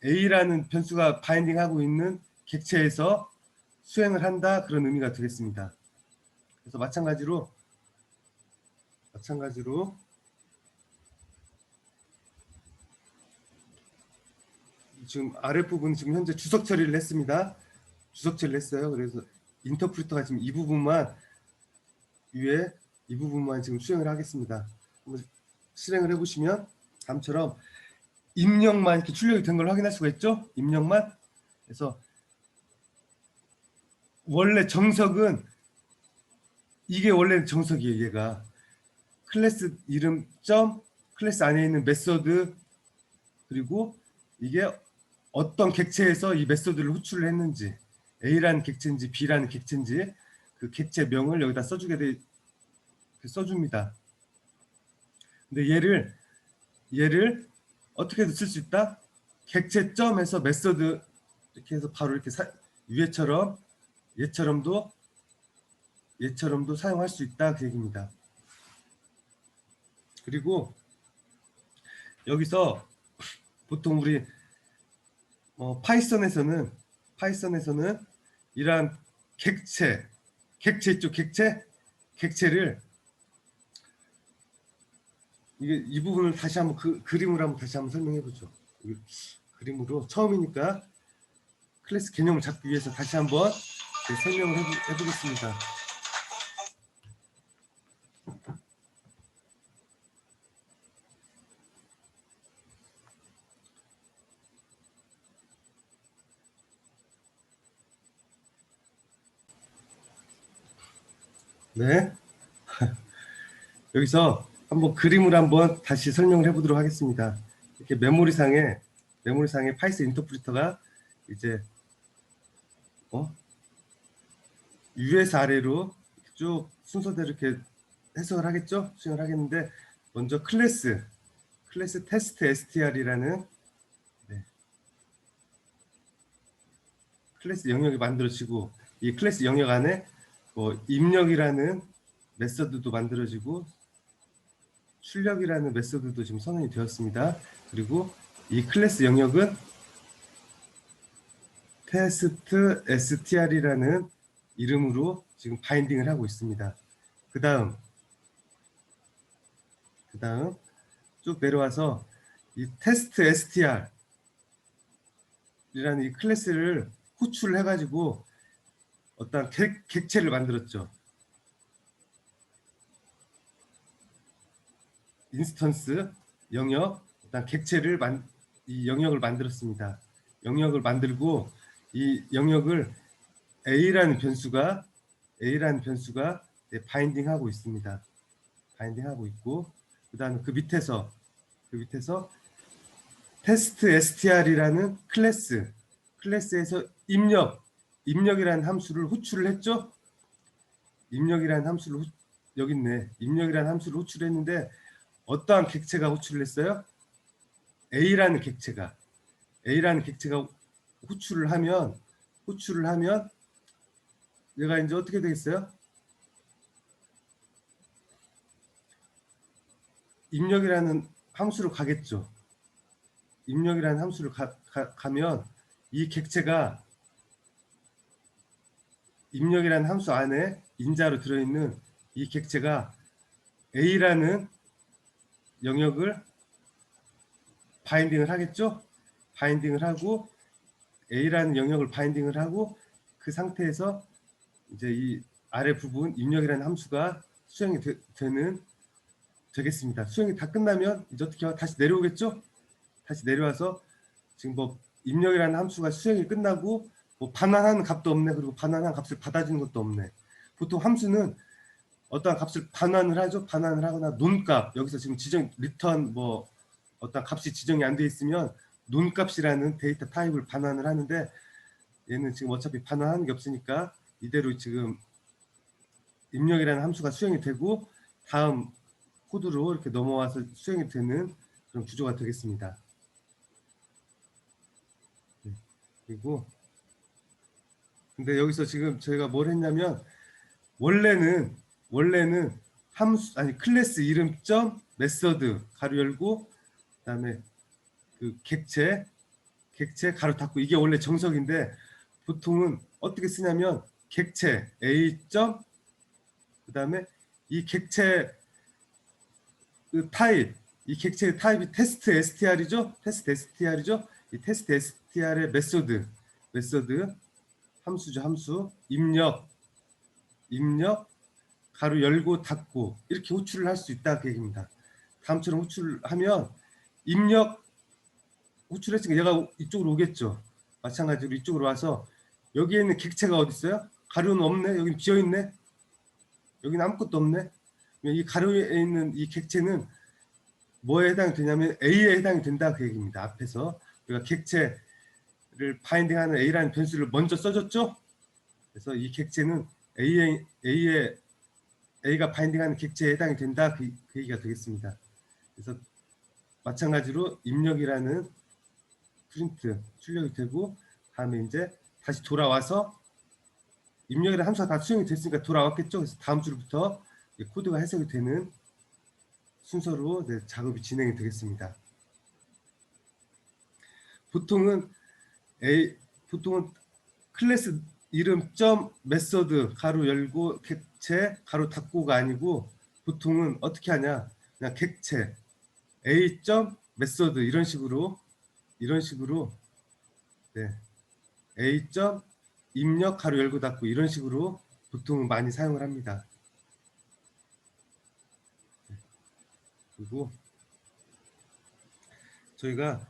A라는 변수가 바인딩하고 있는 객체에서 수행을 한다, 그런 의미가 되겠습니다. 그래서 마찬가지로 지금 아랫부분 지금 현재 주석 처리를 했습니다. 주석 처리를 했어요. 그래서 인터프리터가 지금 이 부분만 지금 수행을 하겠습니다. 한번 실행을 해보시면 다음처럼 입력만 이렇게 출력이 된 걸 확인할 수가 있죠. 입력만. 그래서 원래 정석은 이게 원래 정석이에요. 얘가 클래스 이름 점 클래스 안에 있는 메소드 그리고 이게 어떤 객체에서 이 메소드를 호출을 했는지 A라는 객체인지 B라는 객체인지 그 객체 명을 여기다 써줍니다. 근데 얘를 어떻게도 쓸 수 있다? 객체 점에서 메소드 이렇게 해서 바로 이렇게 얘처럼도 사용할 수 있다, 그 얘기입니다. 그리고 여기서 보통 우리 파이썬에서는 이러한 객체 있죠. 객체를 이 부분을 다시 한번 그림으로 한번 다시 한번 설명해 보죠. 그림으로 처음이니까 클래스 개념을 잡기 위해서 다시 한번 설명을 해보겠습니다. 네. 여기서 한번 그림으로 한번 다시 설명을 해보도록 하겠습니다. 이렇게 메모리상에 파이썬 인터프리터가 이제 위에서 아래로 쭉 순서대로 이렇게 해석을 하겠죠? 수행을 하겠는데 먼저 클래스 테스트 str이라는 클래스 영역이 만들어지고 이 클래스 영역 안에 입력이라는 메서드도 만들어지고 출력이라는 메서드도 지금 선언이 되었습니다. 그리고 이 클래스 영역은 테스트 str이라는 이름으로 지금 바인딩을 하고 있습니다. 그 다음 쭉 내려와서 이 테스트 str이라는 이 클래스를 호출을 해가지고 어떤 객체를 만들었죠. 인스턴스 영역, 어떤 객체를 이 영역을 만들었습니다. 영역을 만들고 이 영역을 A라는 변수가 바인딩하고 있습니다. 바인딩하고 있고 그다음에 그 밑에서 테스트 str이라는 클래스에서 입력이라는 함수를 호출을 했죠. 입력이라는 함수를 여기 있네. 입력이라는 함수를 호출했는데 어떠한 객체가 호출을 했어요? A라는 객체가 호출을 하면 얘가 이제 어떻게 되겠어요? 입력이라는 함수로 가겠죠. 입력이라는 함수를 가면 이 객체가 입력이라는 함수 안에 인자로 들어있는 이 객체가 A라는 영역을 바인딩을 하겠죠. 바인딩을 하고 A라는 영역을 바인딩을 하고 그 상태에서 이제 이 아래 부분 입력이라는 함수가 수행이 되겠습니다. 수행이 다 끝나면 이제 어떻게 다시 내려오겠죠? 다시 내려와서 지금 뭐 입력이라는 함수가 수행이 끝나고 뭐 반환하는 값도 없네. 그리고 반환한 값을 받아주는 것도 없네. 보통 함수는 어떠한 값을 반환을 하죠. 반환을 하거나 논값, 여기서 지금 지정 리턴 뭐 어떤 값이 지정이 안 돼 있으면 논값이라는 데이터 타입을 반환을 하는데 얘는 지금 어차피 반환하는 게 없으니까 이대로 지금 입력이라는 함수가 수행이 되고 다음 코드로 이렇게 넘어와서 수행이 되는 그런 구조가 되겠습니다. 그리고 근데 여기서 지금 저희가 뭘 했냐면 원래는 함수 클래스 이름 점 메서드 가로 열고 그다음에 그 객체 가로 닫고 이게 원래 정석인데 보통은 어떻게 쓰냐면 객체 A 점 그다음에 이 객체 그 타입 이 객체의 타입이 테스트 str이죠. 이 테스트 str의 메소드 함수죠. 함수 입력 가로 열고 닫고 이렇게 호출을 할 수 있다 그 얘기입니다. 다음처럼 호출을 하면 입력 호출했으니까 얘가 이쪽으로 오겠죠. 마찬가지로 이쪽으로 와서 여기에 있는 객체가 어디 있어요? 가로는 없네. 여기는 비어 있네. 여기는 아무것도 없네. 이 가로에 있는 이 객체는 뭐에 해당이 되냐면 A에 해당이 된다 그 얘기입니다. 앞에서 우리가 객체를 바인딩하는 A라는 변수를 먼저 써줬죠. 그래서 이 객체는 A가 바인딩하는 객체에 해당이 된다 그 얘기가 되겠습니다. 그래서 마찬가지로 입력이라는 프린트 출력이 되고 다음에 이제 다시 돌아와서 입력이라는 함수가 다 수행이 됐으니까 돌아왔겠죠. 그래서 다음 줄부터 코드가 해석이 되는 순서로 작업이 진행이 되겠습니다. 보통은 클래스 이름 점 메서드 가로 열고 객체 가로 닫고가 아니고 보통은 어떻게 하냐 그냥 객체 A 점 메서드 이런 식으로 A 점 입력 가로 열고 닫고 이런 식으로 보통은 많이 사용을 합니다. 그리고 저희가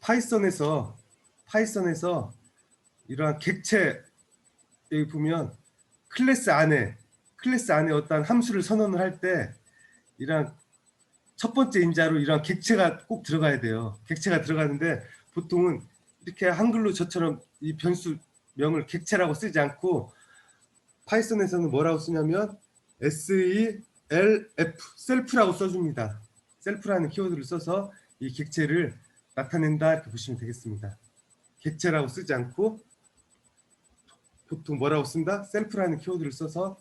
파이썬에서 이러한 객체 여기 보면 클래스 안에 어떤 함수를 선언을 할 때 이러한 첫 번째 인자로 이러한 객체가 꼭 들어가야 돼요. 객체가 들어가는데 보통은 이렇게 한글로 저처럼 이 변수명을 객체라고 쓰지 않고 파이썬에서는 뭐라고 쓰냐면 SELF 셀프라고 써줍니다. 셀프라는 키워드를 써서 이 객체를 나타낸다 이렇게 보시면 되겠습니다. 객체라고 쓰지 않고 보통 뭐라고 쓴다? 셀프라는 키워드를 써서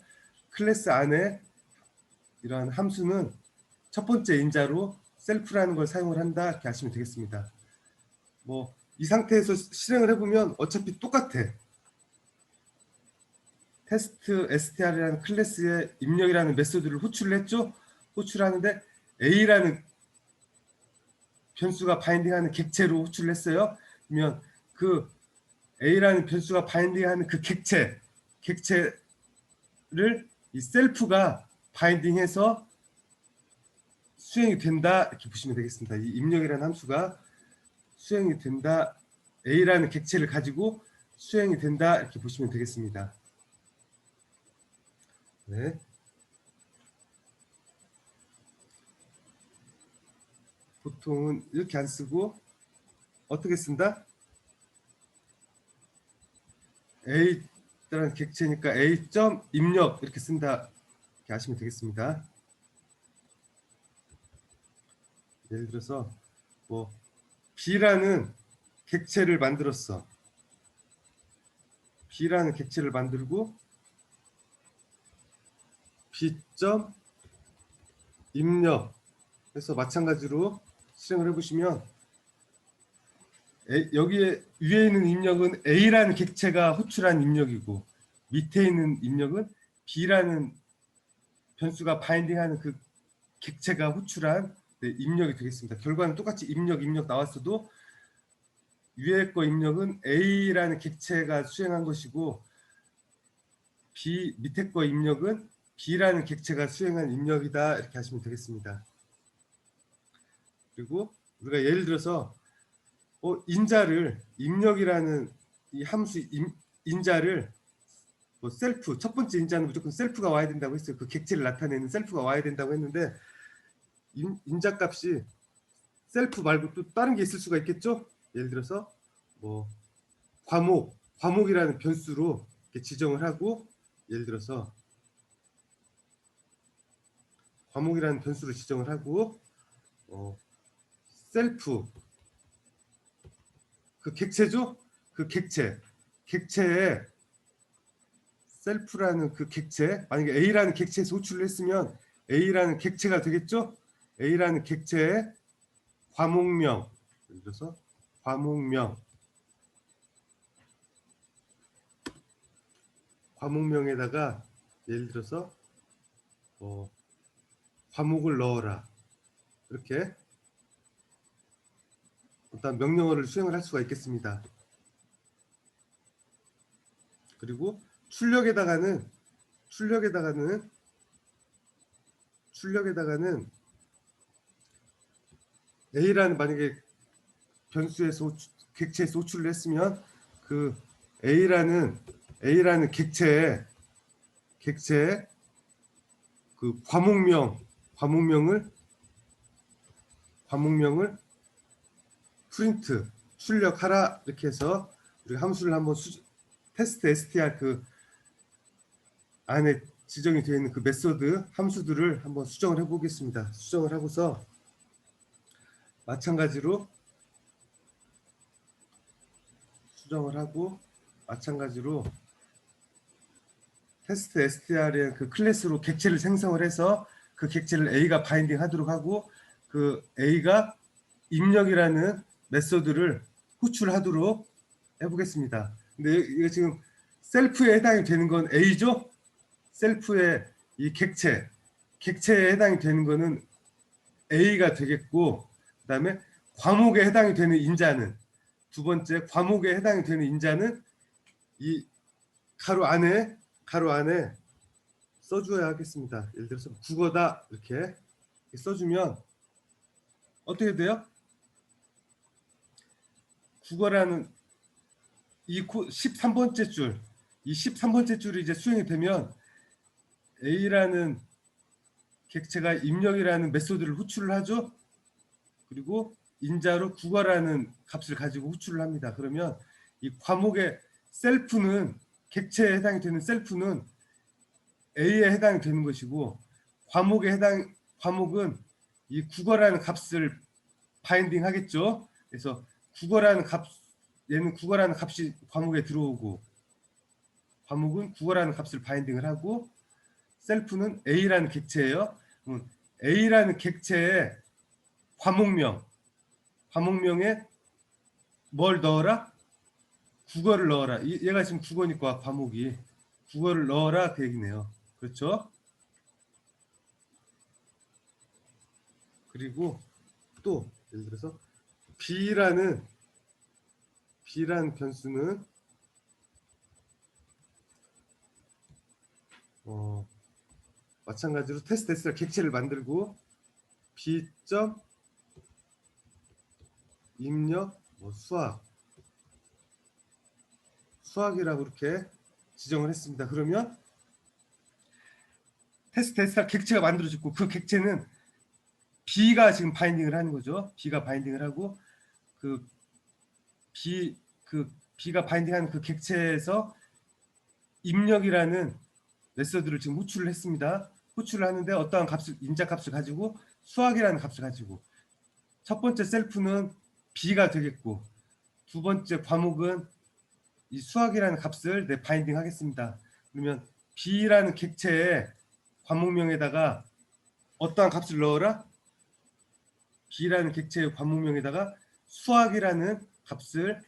클래스 안에 이러한 함수는 첫 번째 인자로 셀프라는 걸 사용을 한다 이렇게 하시면 되겠습니다. 뭐 이 상태에서 실행을 해보면 어차피 똑같아. 테스트 str이라는 클래스의 입력이라는 메소드를 호출을 했죠. 호출하는데 A라는 변수가 바인딩하는 객체로 호출을 했어요. 그러면 그 A라는 변수가 바인딩하는 그 객체를 이 셀프가 바인딩해서 수행이 된다 이렇게 보시면 되겠습니다. 이 입력이라는 함수가 수행이 된다. A라는 객체를 가지고 수행이 된다 이렇게 보시면 되겠습니다. 네. 보통은 이렇게 안 쓰고 어떻게 쓴다? A라는 객체니까 A 점 입력 이렇게 쓴다 이렇게 하시면 되겠습니다. 예를 들어서 뭐 B라는 객체를 만들었어. B라는 객체를 만들고 B 점 입력 해서 마찬가지로 실행을 해보시면 여기에 위에 있는 입력은 A라는 객체가 호출한 입력이고 밑에 있는 입력은 B라는 변수가 바인딩하는 그 객체가 호출한 입력이 되겠습니다. 결과는 똑같이 입력 나왔어도 위에 거 입력은 A라는 객체가 수행한 것이고 밑에 거 입력은 B라는 객체가 수행한 입력이다 이렇게 하시면 되겠습니다. 그리고 우리가 예를 들어서 인자를 입력이라는 이 함수 인자를 뭐 셀프 첫 번째 인자는 무조건 셀프가 와야 된다고 했어요. 그 객체를 나타내는 셀프가 와야 된다고 했는데 인자 값이 셀프 말고 또 다른 게 있을 수가 있겠죠. 예를 들어서 뭐 과목이라는 변수로 이렇게 지정을 하고 예를 들어서 과목이라는 변수로 지정을 하고 셀프 그 객체죠. 그 객체에 셀프라는 그 객체 만약에 A라는 객체에서 호출을 했으면 A라는 객체가 되겠죠. A라는 객체의 과목명 예를 들어서 과목명에다가 예를 들어서 과목을 넣어라 이렇게 어떤 명령어를 수행을 할 수가 있겠습니다. 그리고 출력에다가는 A라는 만약에 변수에서 객체에서 호출을 했으면 그 A라는 객체의 그 과목명을 프린트 출력하라 이렇게 해서 우리 함수를 한번 테스트 str 그 안에 지정이 되어 있는 그 메소드 함수들을 한번 수정을 해 보겠습니다. 수정을 하고서 마찬가지로 테스트 str의 그 클래스로 객체를 생성을 해서 그 객체를 A가 바인딩 하도록 하고 그 A가 입력이라는 메소드를 호출하도록 해보겠습니다. 근데 이거 지금 셀프에 해당이 되는 건 A죠? 셀프의 이 객체에 해당이 되는 거는 A가 되겠고 그 다음에 과목에 해당이 되는 인자는 두 번째 과목에 해당이 되는 인자는 이 가로 안에 써줘야 하겠습니다. 예를 들어서 국어다 이렇게 써주면 어떻게 돼요? 국어라는 이 13번째 줄, 이 13번째 줄이 이제 수행이 되면 A라는 객체가 입력이라는 메소드를 호출을 하죠. 그리고 인자로 국어라는 값을 가지고 호출을 합니다. 그러면 이 과목의 셀프는 객체에 해당이 되는 셀프는 A에 해당이 되는 것이고 과목은 이 국어라는 값을 바인딩 하겠죠. 그래서 얘는 국어라는 값이 과목에 들어오고 과목은 국어라는 값을 바인딩을 하고 셀프는 A라는 객체예요. A라는 객체의 과목명에 뭘 넣어라? 국어를 넣어라. 얘가 지금 국어니까 과목이 국어를 넣어라 그 얘기네요. 그렇죠? 그리고 또 예를 들어서 B라는 변수는 마찬가지로 테스트 str 객체를 만들고 B 점 입력 수학이라고 이렇게 지정을 했습니다. 그러면 테스트 str 객체가 만들어졌고 그 객체는 B가 지금 바인딩을 하는 거죠. B가 바인딩을 하고 B가 바인딩하는 그 객체에서 입력이라는 메소드를 지금 호출을 했습니다. 호출을 하는데 어떠한 인자 값을 가지고 수학이라는 값을 가지고 첫 번째 셀프는 B가 되겠고 두 번째 과목은 이 수학이라는 값을 바인딩 하겠습니다. 그러면 B라는 객체의 과목명에다가 어떠한 값을 넣어라? B라는 객체의 과목명에다가 수학이라는 값을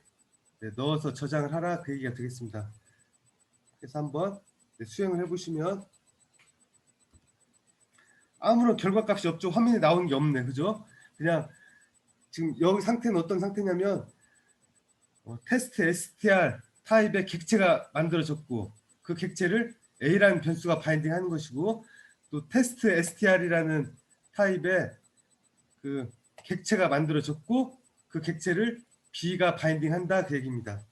넣어서 저장을 하라, 그 얘기가 되겠습니다. 그래서 한번 수행을 해보시면 아무런 결과값이 없죠. 화면에 나오는 게 없네, 그죠? 그냥 지금 여기 상태는 어떤 상태냐면 테스트 str 타입의 객체가 만들어졌고 그 객체를 A라는 변수가 바인딩하는 것이고 또 테스트 str이라는 타입의 그 객체가 만들어졌고 그 객체를 B가 바인딩한다, 그 얘기입니다.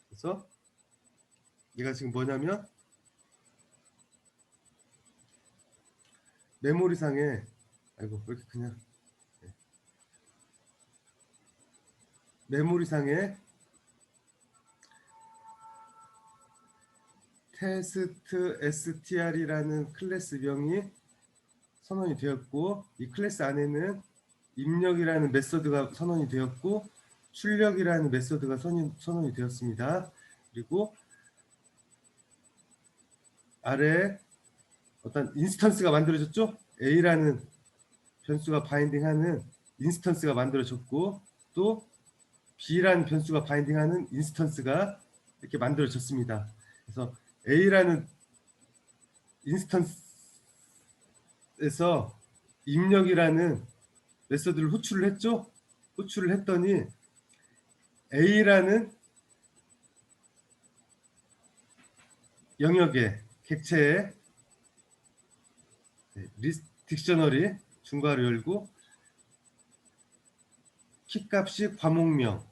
그래서 얘가 지금 뭐냐면 메모리상에 아이고 왜 이렇게 그냥 메모리상에 테스트 str이라는 클래스명이 선언이 되었고 이 클래스 안에는 입력이라는 메서드가 선언이 되었고 출력이라는 메서드가 선언이 되었습니다. 그리고 아래 어떤 인스턴스가 만들어졌죠. A라는 변수가 바인딩하는 인스턴스가 만들어졌고 또 B라는 변수가 바인딩하는 인스턴스가 이렇게 만들어졌습니다. 그래서 A라는 인스턴스에서 입력이라는 메서드를 호출을 했죠. 호출을 했더니 A라는 영역의 객체의 리스트 딕셔너리 중괄호 열고 키값이 과목명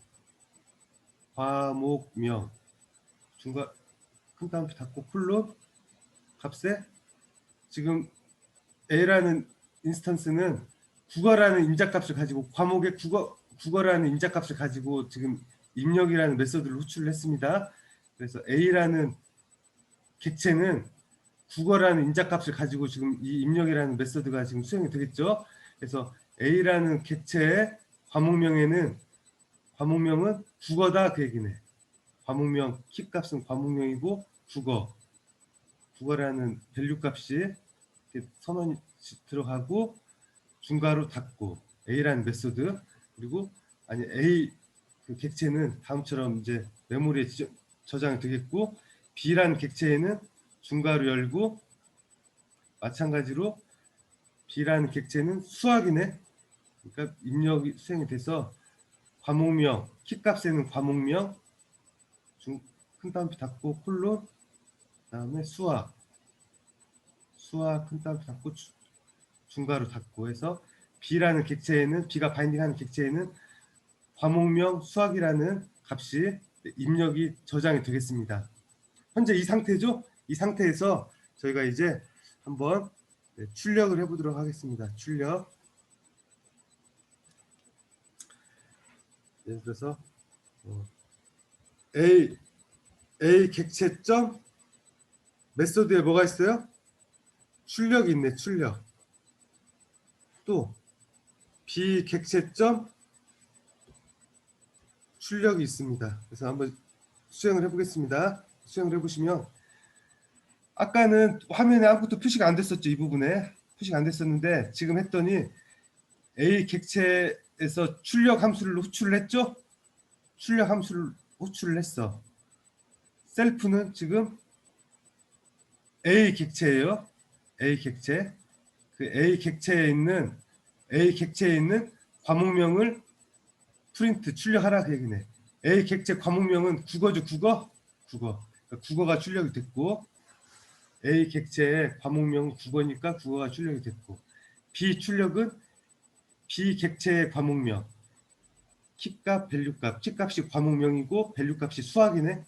중괄 큰 따옴표 닫고 콜론 값에 지금 A라는 인스턴스는 국어라는 임자값을 가지고 과목의 국어라는 임자값을 가지고 지금 입력이라는 메서드를 호출을 했습니다. 그래서 A라는 객체는 국어라는 임자값을 가지고 지금 이 입력이라는 메서드가 지금 수행이 되겠죠. 그래서 A라는 객체의 과목명은 국어다, 그 얘기네. 과목명 킵값은 과목명이고 국어라는 밸류 값이 선언이 들어가고 중괄호 닫고 A라는 메소드 그리고 아니 A 그 객체는 다음처럼 이제 메모리에 저장이 되겠고 B라는 객체에는 중괄호 열고 마찬가지로 B라는 객체는 수학이네. 그러니까 입력이 수행이 돼서 과목명 키값에는 과목명 큰 따옴표 닫고 콜론 그다음에 수학 큰 따옴표 닫고 중괄호 닫고 해서 B라는 객체에는 B가 바인딩하는 객체에는 과목명 수학이라는 값이 입력이 저장이 되겠습니다. 현재 이 상태죠? 이 상태에서 저희가 이제 한번 출력을 해보도록 하겠습니다. 출력. 예를 들어서 A 객체점 메소드에 뭐가 있어요? 출력이 있네. 출력. 또 B 객체점 출력이 있습니다. 그래서 한번 수행을 해보겠습니다. 수행을 해보시면 아까는 화면에 아무것도 표시가 안 됐었죠. 이 부분에 표시가 안 됐었는데 지금 했더니 A 객체에서 출력 함수를 호출을 했죠. 출력 함수를 호출을 했어. 셀프는 지금 A 객체예요. A 객체. 그 A 객체에 있는 과목명을 프린트 출력하라, 그 얘기네. A 객체 과목명은 국어죠. 국어. 그러니까 국어가 출력이 됐고 A 객체의 과목명은 국어니까 국어가 출력이 됐고 B 출력은 B 객체의 과목명 키값, 밸류값. 키값이 과목명이고 밸류값이 수학이네.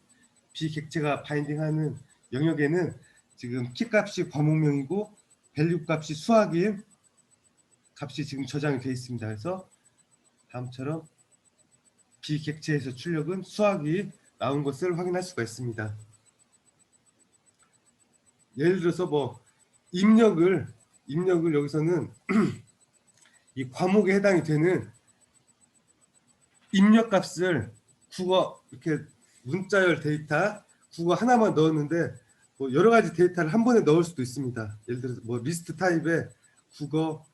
B 객체가 바인딩하는 영역에는 지금 키값이 과목명이고 밸류값이 수학인 값이 지금 저장이 되어 있습니다. 그래서 다음처럼 B 객체에서 출력은 수학이 나온 것을 확인할 수가 있습니다. 예를 들어서 뭐 입력을 여기서는 이 과목에 해당이 되는 입력값을 국어 이렇게 문자열 데이터 국어 하나만 넣었는데 뭐 여러 가지 데이터를 한 번에 넣을 수도 있습니다. 예를 들어서 뭐 리스트 타입에 국어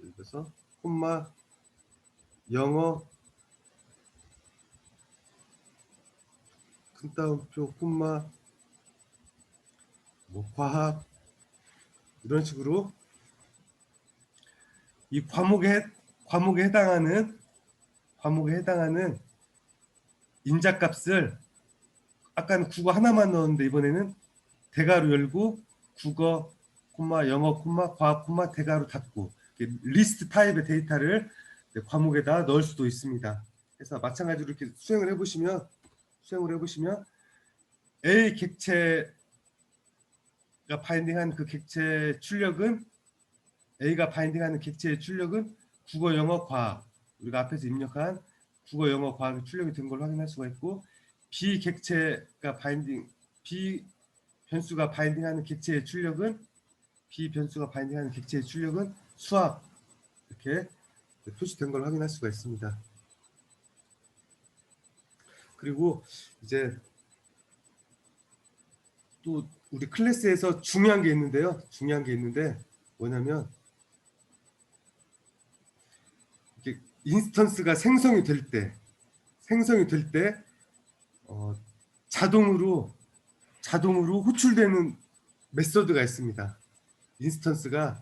예를 들어서 콤마 영어 큰 따옴표 콤마 뭐 과학 이런 식으로 이 과목에 해당하는 인자값을 아까는 국어 하나만 넣었는데 이번에는 대괄호 열고 국어 콤마 영어 콤마 과학 콤마 대괄호 닫고 리스트 타입의 데이터를 과목에다 넣을 수도 있습니다. 그래서 마찬가지로 이렇게 수행을 해보시면 A 객체가 바인딩한 그 객체 출력은 A가 바인딩하는 객체의 출력은 국어 영어 과학 우리가 앞에서 입력한 국어 영어 과학이 출력이 된 걸 확인할 수가 있고 B 변수가 바인딩하는 객체의 출력은 수학 이렇게 표시된 걸 확인할 수가 있습니다. 그리고 이제 또 우리 클래스에서 중요한 게 있는데 뭐냐면 이렇게 인스턴스가 생성이 될 때 자동으로 호출되는 메소드가 있습니다. 인스턴스가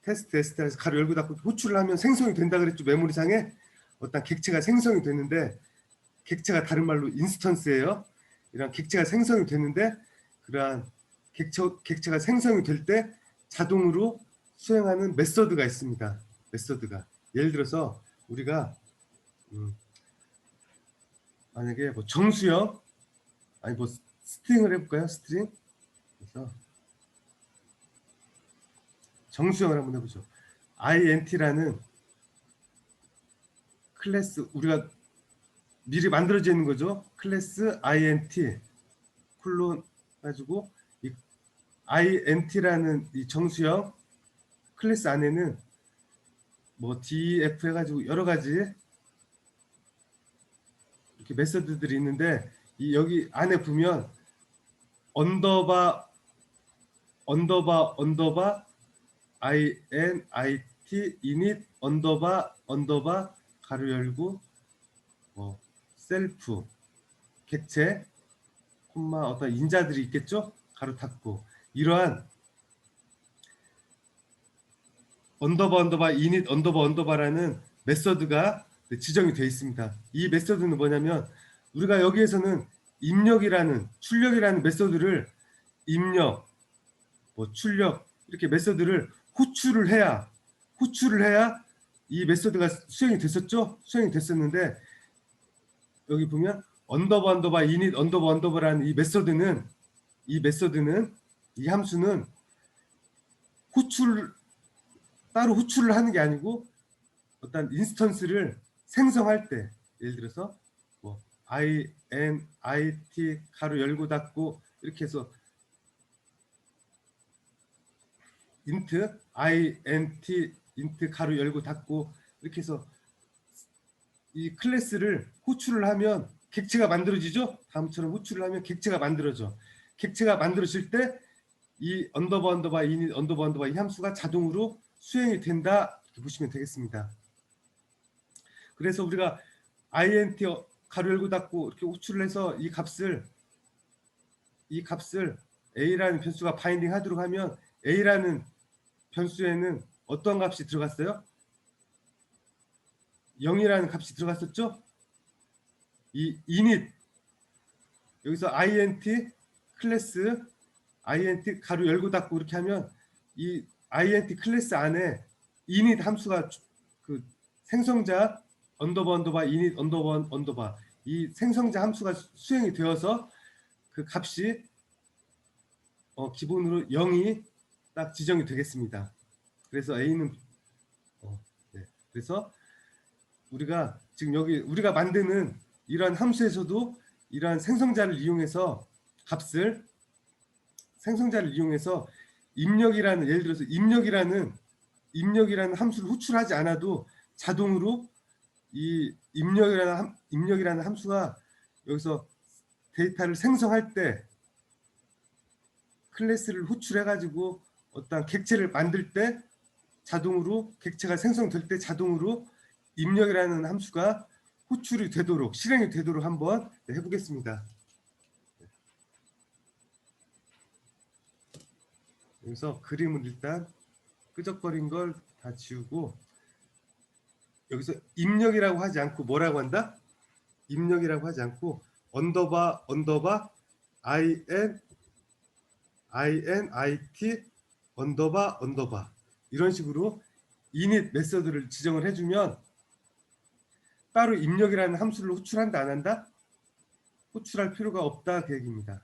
테스트 에스타에서 가로 열고 닫고 호출을 하면 생성이 된다 그랬죠. 메모리상에 어떤 객체가 생성이 되는데 객체가 다른 말로 인스턴스예요. 이런 객체가 생성이 되는데 그러한 객체가 생성이 될 때 자동으로 수행하는 메소드가 있습니다. 메소드가 예를 들어서 우리가 만약에 뭐 정수형 아니 뭐 스트링을 해볼까요? 스트링 그래서 정수형을 한번 해보죠. int라는 클래스 우리가 미리 만들어져 있는 거죠. 클래스 int 콜론 가지고 이 int라는 이 정수형 클래스 안에는 뭐 df 해가지고 여러 가지 이렇게 메소드들이 있는데 이 여기 안에 보면 언더바 init 언더바 가로 열고 뭐 셀프 객체 콤마 어떤 인자들이 있겠죠 가로 닫고 이러한 언더바 init 언더바라는 메소드가 지정이 되어 있습니다. 이 메소드는 뭐냐면 우리가 여기에서는 입력이라는 출력이라는 메소드를 입력 뭐 출력 이렇게 메소드를 호출을 해야 이 메소드가 수행이 됐었죠. 수행이 됐었는데 여기 보면 언더바 init 언더바라는 이 메소드는 이 함수는 따로 호출을 하는 게 아니고 어떤 인스턴스를 생성할 때 예를 들어서 뭐 init 가로 열고 닫고 이렇게 해서 int 가로 열고 닫고 이렇게 해서 이 클래스를 호출을 하면 객체가 만들어지죠. 다음처럼 호출을 하면 객체가 만들어져. 객체가 만들어질 때 이 언더바 init 언더바 이 함수가 자동으로 수행이 된다 이렇게 보시면 되겠습니다. 그래서 우리가 int 가로 열고 닫고 이렇게 호출을 해서 이 값을 a라는 변수가 바인딩 하도록 하면 a라는 변수에는 어떤 값이 들어갔어요? 0이라는 값이 들어갔었죠? 이 init 여기서 int 클래스 int 가로 열고 닫고 이렇게 하면 이 int 클래스 안에 init 함수가 그 생성자 언더바 init 언더바 이 생성자 함수가 수행이 되어서 그 값이 기본으로 0이 딱 지정이 되겠습니다. 그래서 a는 네. 그래서 우리가 지금 여기 우리가 만드는 이러한 함수에서도 이러한 생성자를 이용해서 입력이라는 예를 들어서 입력이라는 입력이라는 함수를 호출하지 않아도 자동으로 이 입력이라는 함수가 여기서 데이터를 생성할 때 클래스를 호출해 가지고 어떤 객체를 만들 때 자동으로 객체가 생성될 때 자동으로 입력이라는 함수가 호출이 되도록 실행이 되도록 한번 해보겠습니다. 여기서 그림을 일단 끄적거린 걸 다 지우고 여기서 입력이라고 하지 않고 뭐라고 한다? 입력이라고 하지 않고 언더바 init 언더바 이런 식으로 init 메서드를 지정을 해주면 따로 입력이라는 함수를 호출한다 안 한다? 호출할 필요가 없다 그 얘기입니다.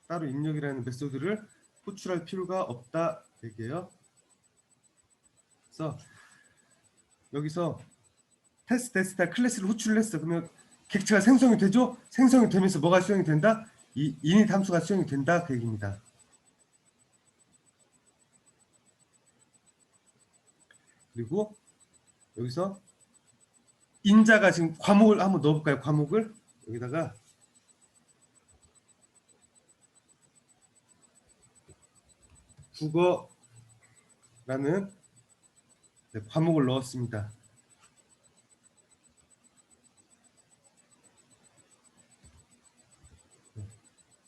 따로 입력이라는 메소드를 호출할 필요가 없다 얘기예요. 그래서 여기서 테스트 클래스를 호출을 했어. 그러면 객체가 생성이 되죠? 생성이 되면서 뭐가 수행이 된다? 이 init 함수가 수행이 된다 그 얘기입니다. 그리고 여기서 인자가 지금 과목을 한번 넣어볼까요? 과목을 여기다가 국어라는 과목을 넣었습니다.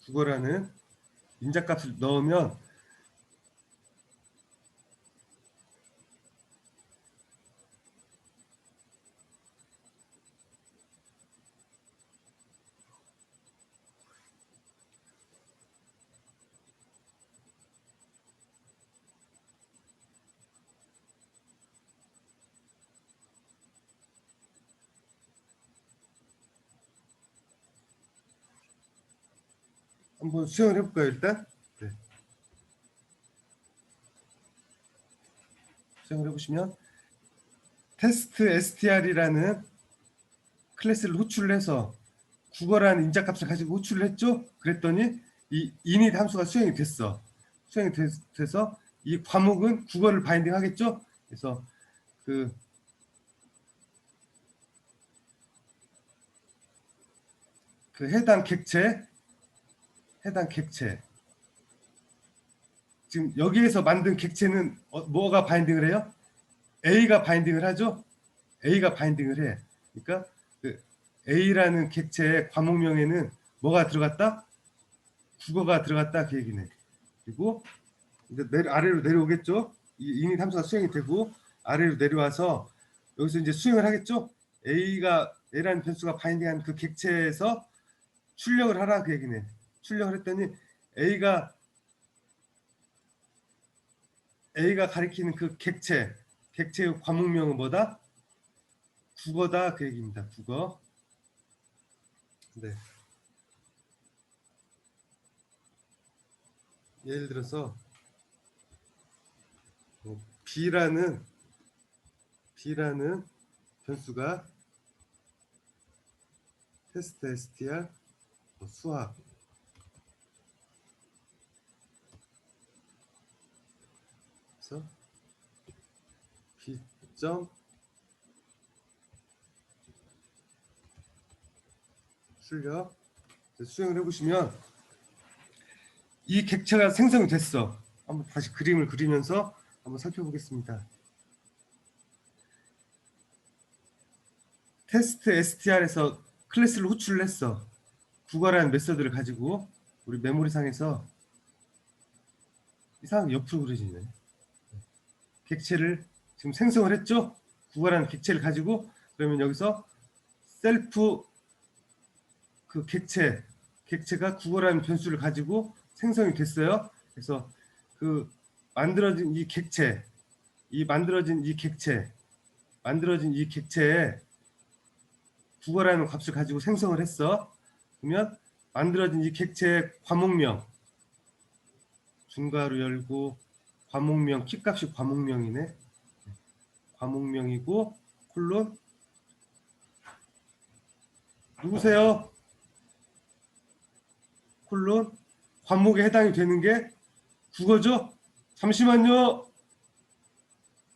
국어라는 인자값을 넣으면 한번 수행을 해볼까요? 일단 네. 수행을 해보시면 테스트 str이라는 클래스를 호출을 해서 국어라는 인자값을 가지고 호출을 했죠. 그랬더니 이 init 함수가 수행이 됐어. 수행이 돼서 이 과목은 국어를 바인딩 하겠죠. 그래서 그 해당 객체 지금 여기에서 만든 객체는 뭐가 바인딩을 해요? A가 바인딩을 하죠. A가 바인딩을 해. 그러니까 그 A라는 객체의 과목명에는 뭐가 들어갔다? 국어가 들어갔다 그 얘기네. 그리고 이제 아래로 내려오겠죠. 이 init 함수가 수행이 되고 아래로 내려와서 여기서 이제 수행을 하겠죠. A라는 변수가 바인딩한 그 객체에서 출력을 하라 그 얘기네. 출력을 했더니 A가 가리키는 그 객체의 과목명은 뭐다? 국어다 그 얘기입니다. 국어. 네. 예를 들어서 B라는 변수가 테스트 str 수학 그래서 B 출력 수행을 해보시면 이 객체가 생성이 됐어. 한번 다시 그림을 그리면서 한번 살펴보겠습니다. 테스트 str에서 클래스를 호출을 했어. 국어라는 메서드를 가지고 우리 메모리상에서 이상하게 옆으로 그려지네. 객체를 지금 생성을 했죠. 국어라는 객체를 가지고 그러면 여기서 셀프 그 객체가 국어라는 변수를 가지고 생성이 됐어요. 그래서 그 만들어진 이 객체에 국어라는 값을 가지고 생성을 했어. 그러면 만들어진 이 객체의 과목명 중괄호 열고 과목명 키값이 과목명이네. 과목명이고 콜론 누구세요? 콜론 과목에 해당이 되는 게 국어죠? 잠시만요.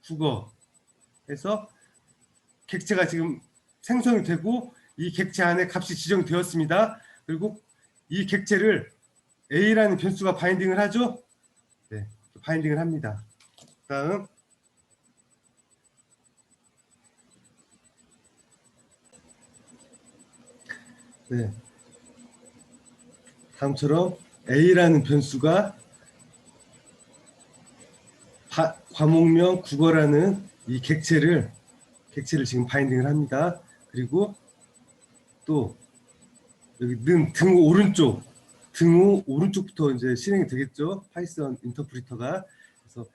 국어 해서 객체가 지금 생성이 되고 이 객체 안에 값이 지정되었습니다. 그리고 이 객체를 A라는 변수가 바인딩을 하죠. 네, 바인딩을 합니다. 다음 네, 다음처럼 A라는 변수가 과목명 국어라는 이 객체를 지금 바인딩을 합니다. 그리고 또 여기 등 오른쪽 등호 오른쪽부터 이제 실행이 되겠죠. 파이썬 인터프리터가. 그래서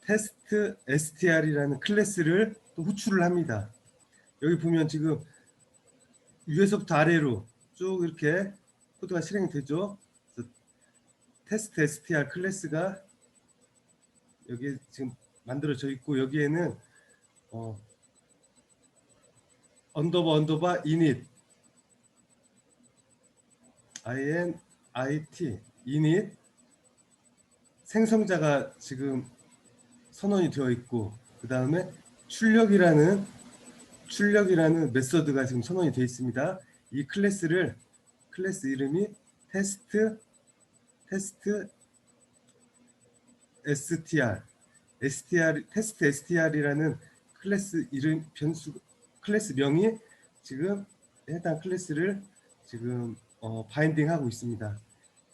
테스트 str이라는 클래스를 또 호출을 합니다. 여기 보면 지금 위에서부터 아래로 쭉 이렇게 코드가 실행이 되죠. 그래서 테스트 str 클래스가 여기에 지금 만들어져 있고 여기에는 언더바 init init 생성자가 지금 선언이 되어 있고 그 다음에 출력이라는 메서드가 지금 선언이 되어 있습니다. 이 클래스 이름이 테스트 테스트 str이라는 클래스 이름 클래스 명이 지금 해당 클래스를 지금 바인딩하고 있습니다.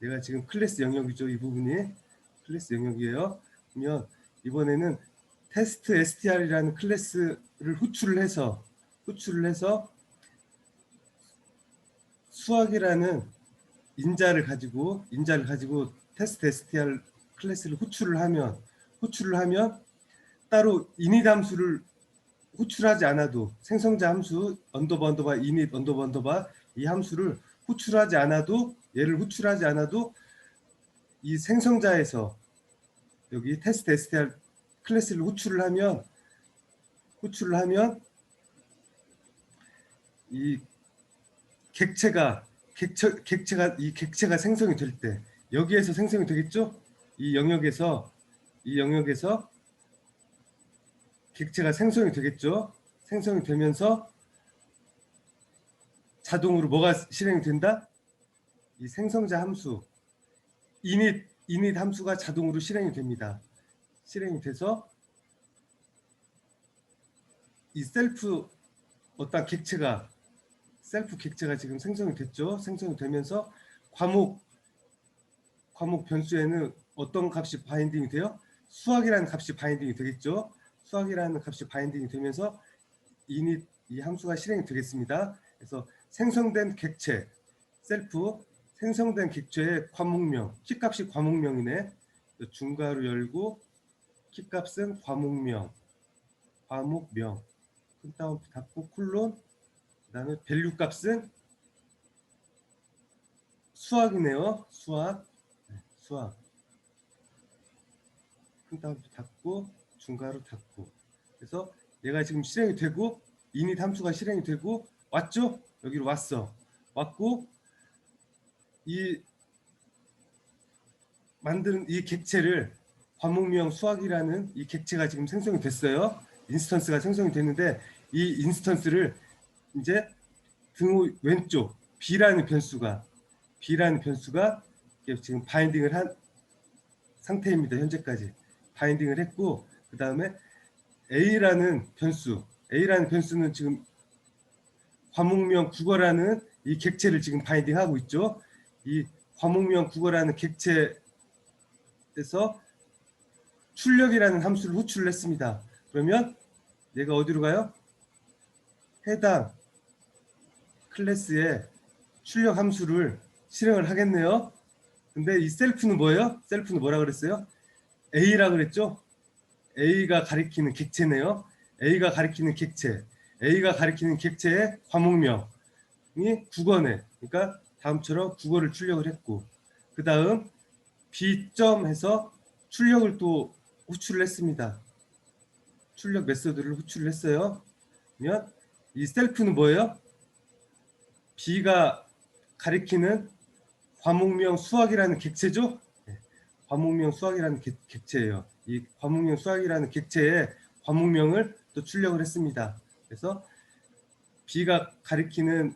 얘가 지금 클래스 영역이죠. 이 부분이 클래스 영역이에요. 그러면 이번에는 테스트 str이라는 클래스를 호출을 해서 수학이라는 인자를 가지고 테스트 str 클래스를 호출을 하면 따로 init 함수를 호출하지 않아도 생성자 함수 언더바 init 언더바 이 함수를 호출하지 않아도 이 생성자에서 여기 테스트 str 클래스를 호출을 하면 이 객체가 생성이 될 때 여기에서 생성이 되겠죠? 이 영역에서 객체가 생성이 되겠죠? 생성이 되면서 자동으로 뭐가 실행이 된다? 이 생성자 함수 init 함수가 자동으로 실행이 됩니다. 실행이 돼서 이 셀프 객체가 지금 생성이 됐죠. 생성이 되면서 과목 변수에는 어떤 값이 바인딩이 돼요? 수학이라는 값이 바인딩이 되겠죠. 수학이라는 값이 바인딩이 되면서 init 이 함수가 실행이 되겠습니다. 그래서 생성된 객체 생성된 객체의 과목명 키값이 과목명이네. 중괄호 열고 키값은 과목명 다운 닫고 콜론 그다음에 밸류 값은 수학이네요. 수학 다운 닫고 중괄호 닫고 그래서 얘가 지금 실행이 되고 init 함수가 실행이 되고 왔죠? 여기로 왔고 이 만드는 이 객체를 과목명 수학이라는 이 객체가 지금 생성이 됐어요. 인스턴스가 생성이 됐는데 이 인스턴스를 이제 등호 왼쪽 B라는 변수가 지금 바인딩을 한 상태입니다. 현재까지 바인딩을 했고 그 다음에 A라는 변수는 지금 과목명 국어라는 이 객체를 지금 바인딩하고 있죠. 이 과목명 국어라는 객체에서 출력이라는 함수를 호출을 했습니다. 그러면 얘가 어디로 가요? 해당 클래스의 출력 함수를 실행을 하겠네요. 근데 이 셀프는 뭐예요? 셀프는 뭐라 그랬어요? A라 그랬죠? A가 가리키는 객체네요. A가 가리키는 객체의 과목명이 국어네. 그러니까 다음처럼 국어를 출력을 했고 그 다음 B점에서 출력을 또 호출을 했습니다. 출력 메소드를 호출을 했어요. 그러면 이 셀프는 뭐예요? B가 가리키는 과목명 수학이라는 객체죠. 과목명 수학이라는 객체예요. 이 과목명 수학이라는 객체에 과목명을 또 출력을 했습니다. 그래서 B가 가리키는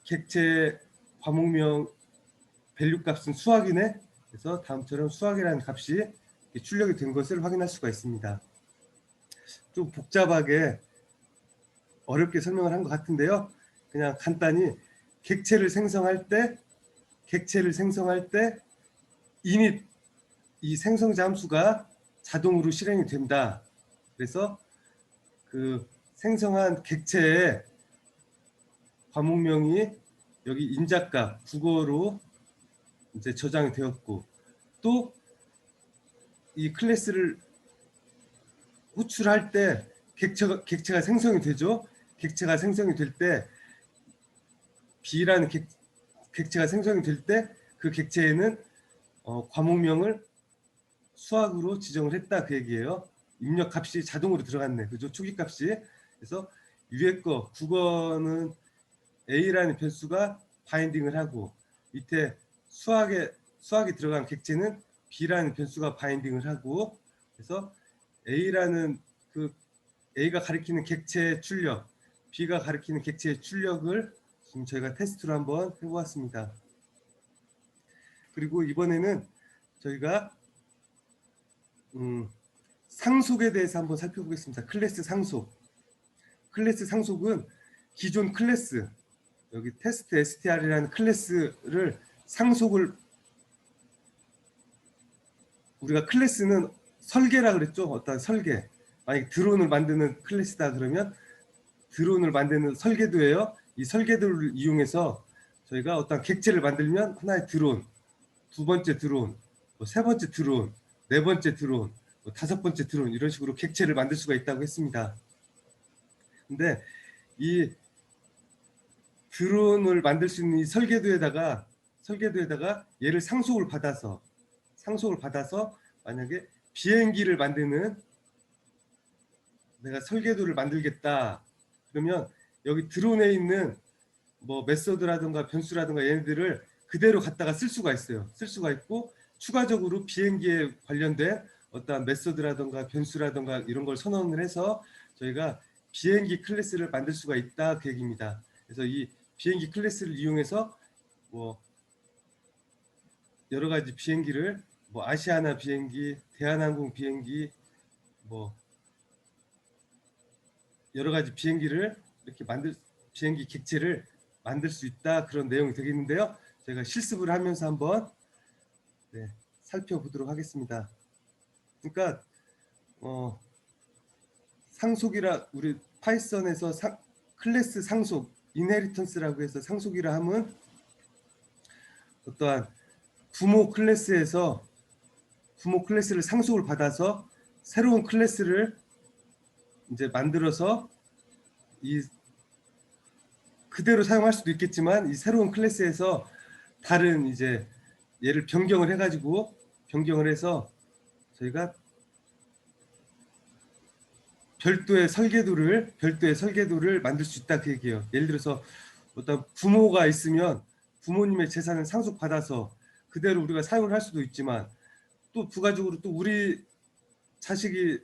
객체의 과목명 밸류 값은 수학이네. 그래서 다음처럼 수학이라는 값이 출력이 된 것을 확인할 수가 있습니다. 좀 복잡하게 어렵게 설명을 한 것 같은데요. 그냥 간단히 객체를 생성할 때 init 이 생성자 함수가 자동으로 실행이 된다. 그래서 그 생성한 객체의 과목명이 여기 인자값 국어로 이제 저장이 되었고, 또 이 클래스를 호출할 때 객체가 생성이 되죠. 객체가 생성이 될 때 B라는 객체가 생성이 될 때 그 객체에는 과목명을 수학으로 지정을 했다, 그 얘기예요. 입력 값이 자동으로 들어갔네, 그죠? 초기 값이. 그래서 위에 거 국어는 A라는 변수가 바인딩을 하고, 밑에 수학이 들어간 객체는 B라는 변수가 바인딩을 하고, 그래서 A가 가리키는 객체의 출력, B가 가리키는 객체의 출력을 지금 저희가 테스트로 한번 해보았습니다. 그리고 이번에는 저희가 상속에 대해서 한번 살펴보겠습니다. 클래스 상속. 클래스 상속은 기존 클래스, 여기 테스트 str이라는 클래스를 상속을, 우리가 클래스는 설계라 그랬죠. 어떤 설계. 만약 드론을 만드는 클래스다 그러면 드론을 만드는 설계도예요. 이 설계도를 이용해서 저희가 어떤 객체를 만들면 하나의 드론, 두 번째 드론, 세 번째 드론, 네 번째 드론, 다섯 번째 드론, 이런 식으로 객체를 만들 수가 있다고 했습니다. 근데 이 드론을 만들 수 있는 이 설계도에다가 얘를 상속을 받아서 만약에 비행기를 만드는, 내가 설계도를 만들겠다 그러면 여기 드론에 있는 뭐 메소드라든가 변수라든가 얘네들을 그대로 갖다가 쓸 수가 있어요. 쓸 수가 있고, 추가적으로 비행기에 관련된 어떤 메소드라든가 변수라든가 이런 걸 선언을 해서 저희가 비행기 클래스를 만들 수가 있다, 그 얘기입니다. 그래서 이 비행기 클래스를 이용해서 뭐 여러 가지 비행기를, 뭐 아시아나 비행기, 대한항공 비행기, 뭐 여러 가지 비행기를 이렇게 비행기 객체를 만들 수 있다, 그런 내용이 되겠는데요. 제가 실습을 하면서 한번 살펴보도록 하겠습니다. 그러니까 상속이라, 우리 파이썬에서 클래스 상속, 인헤리턴스라고 해서 상속이라 하면 어떠한 부모 클래스를 상속을 받아서 새로운 클래스를 이제 만들어서 그대로 사용할 수도 있겠지만, 이 새로운 클래스에서 다른 이제 얘를 변경을 해서 저희가 별도의 설계도를 만들 수 있다, 그 얘기예요. 예를 들어서 어떤 부모가 있으면 부모님의 재산을 상속받아서 그대로 우리가 사용을 할 수도 있지만, 또 부가적으로 또 우리 자식이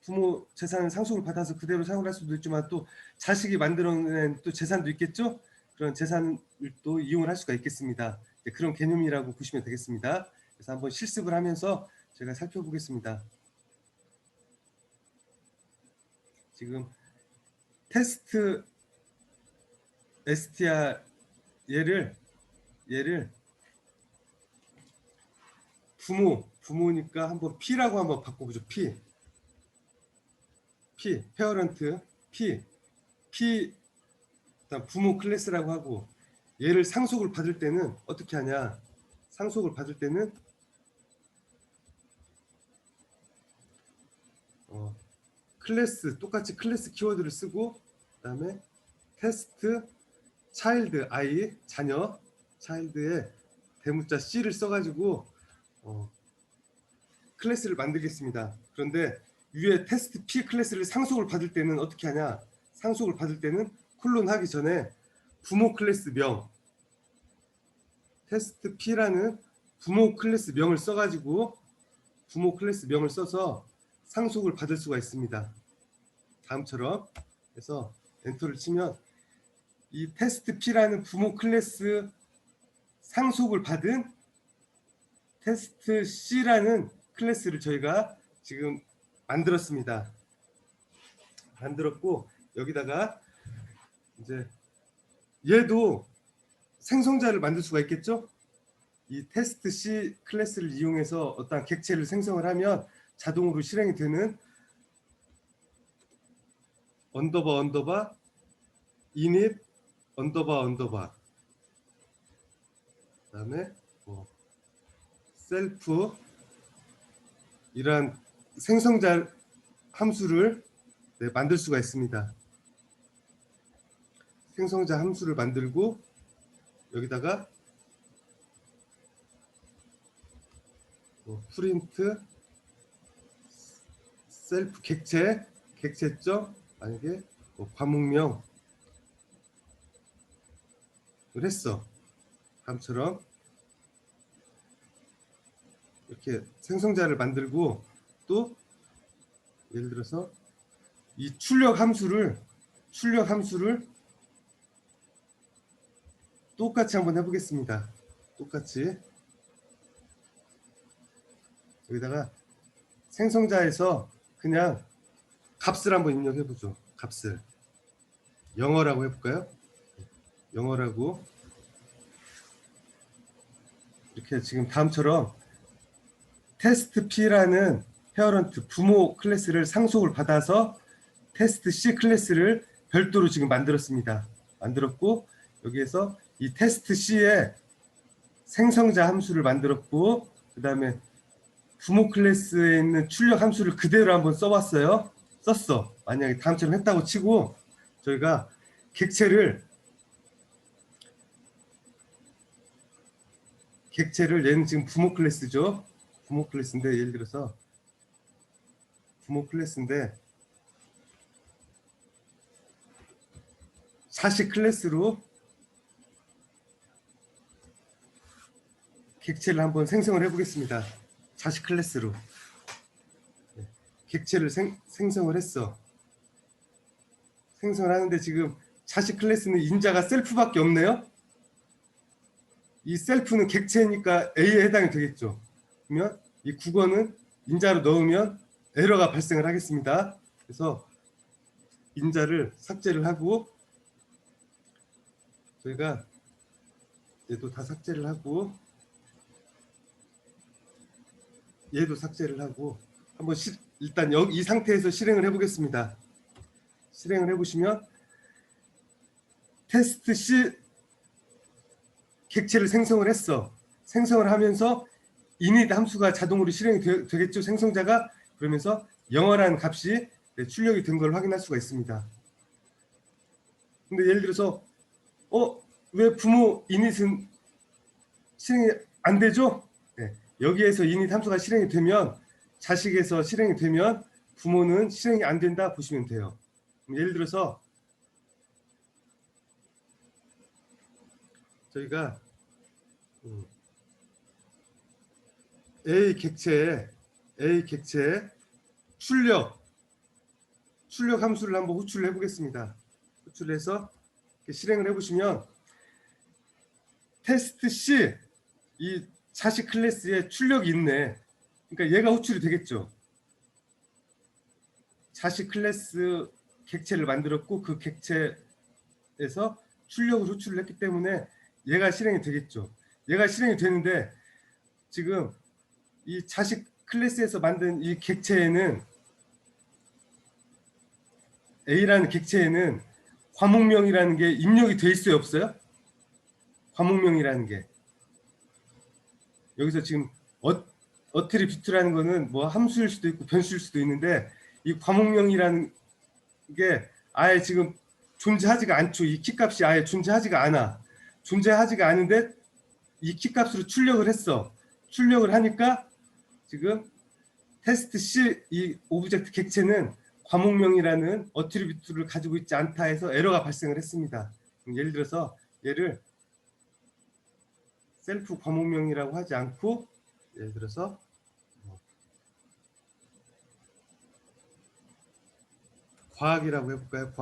부모 재산을 상속을 받아서 그대로 사용을 할 수도 있지만, 또 자식이 만들어낸 또 재산도 있겠죠. 그런 재산을 또 이용을 할 수가 있겠습니다. 그런 개념이라고 보시면 되겠습니다. 그래서 한번 실습을 하면서 제가 살펴보겠습니다. 지금 테스트 str 얘를 부모니까 한번 P라고 한번 바꿔보죠. P 페어런트 P 일단 부모 클래스라고 하고, 얘를 상속을 받을 때는 어떻게 하냐? 상속을 받을 때는 똑같이 클래스 키워드를 쓰고, 그다음에 테스트 차일드 i, 자녀 차일드에 대문자 c를 써가지고 클래스를 만들겠습니다. 그런데 위에 테스트 p 클래스를 상속을 받을 때는 어떻게 하냐? 상속을 받을 때는 콜론 하기 전에 부모 클래스 명, 테스트 p라는 부모 클래스 명을 써가지고 부모 클래스 명을 써서 상속을 받을 수가 있습니다. 다음처럼 해서 엔터를 치면 이 테스트 P라는 부모 클래스 상속을 받은 테스트 C라는 클래스를 저희가 지금 만들었습니다. 만들었고 여기다가 이제 얘도 생성자를 만들 수가 있겠죠? 이 테스트 C 클래스를 이용해서 어떤 객체를 생성을 하면 자동으로 실행이 되는 언더바 init 언더바 그다음에 셀프 이러한 생성자 함수를 만들 수가 있습니다. 생성자 함수를 만들고 여기다가 프린트 셀프 객체점 만약에 과목명을 했어. 다음처럼 이렇게 생성자를 만들고 또 예를 들어서 이 출력 함수를 똑같이 한번 해보겠습니다. 똑같이 여기다가 생성자에서 그냥 값을 한번 입력해보죠. 값을 영어라고 해볼까요? 영어라고 이렇게 지금 다음처럼 테스트 P라는 페어런트 부모 클래스를 상속을 받아서 테스트 C 클래스를 별도로 지금 만들었습니다. 만들었고 여기에서 이 테스트 C의 생성자 함수를 만들었고 그 다음에 부모 클래스에 있는 출력 함수를 그대로 한번 써봤어요. 썼어. 만약에 다음처럼 했다고 치고 저희가 객체를 얘는 지금 부모 클래스죠. 부모 클래스인데 예를 들어서 부모 클래스인데 자식 클래스로 객체를 한번 생성을 해보겠습니다. 자식 클래스로 객체를 생성을 했어. 생성을 하는데 지금 자식 클래스는 인자가 셀프밖에 없네요. 이 셀프는 객체니까 A에 해당이 되겠죠. 그러면 이 국어는 인자로 넣으면 에러가 발생을 하겠습니다. 그래서 인자를 삭제를 하고 저희가 얘도 다 삭제를 하고 얘도 삭제를 하고 한번 일단 여기 이 상태에서 실행을 해보겠습니다. 실행을 해보시면 테스트 C 객체를 생성을 했어. 생성을 하면서 init 함수가 자동으로 실행이 되겠죠. 생성자가 그러면서 영어라는 값이 출력이 된 걸 확인할 수가 있습니다. 근데 예를 들어서 왜 부모 init은 실행이 안 되죠? 네. 여기에서 init 함수가 실행이 되면 자식에서 실행이 되면 부모는 실행이 안 된다 보시면 돼요. 예를 들어서 저희가 A 객체에 출력 함수를 한번 호출을 해보겠습니다. 호출해서 실행을 해보시면 테스트 C 이 자식 클래스에 출력이 있네. 그러니까 얘가 호출이 되겠죠. 자식 클래스 객체를 만들었고 그 객체에서 출력을 호출을 했기 때문에 얘가 실행이 되겠죠. 얘가 실행이 되는데 지금 이 자식 클래스에서 만든 이 객체에는 A라는 객체에는 과목명이라는 게 입력이 돼 있어요, 없어요? 과목명이라는 게 여기서 지금 어트리뷰트라는 거는 뭐 함수일 수도 있고 변수일 수도 있는데 이 과목명이라는 게 아예 지금 존재하지가 않죠. 이 키값이 아예 존재하지가 않아. 존재하지가 않은데 이 키값으로 출력을 했어. 출력을 하니까 지금 테스트 C 이 오브젝트 객체는 과목명이라는 어트리뷰트를 가지고 있지 않다 해서 에러가 발생을 했습니다. 예를 들어서 얘를 셀프 과목명이라고 하지 않고 예를 들어서 과학이라고 해볼까요?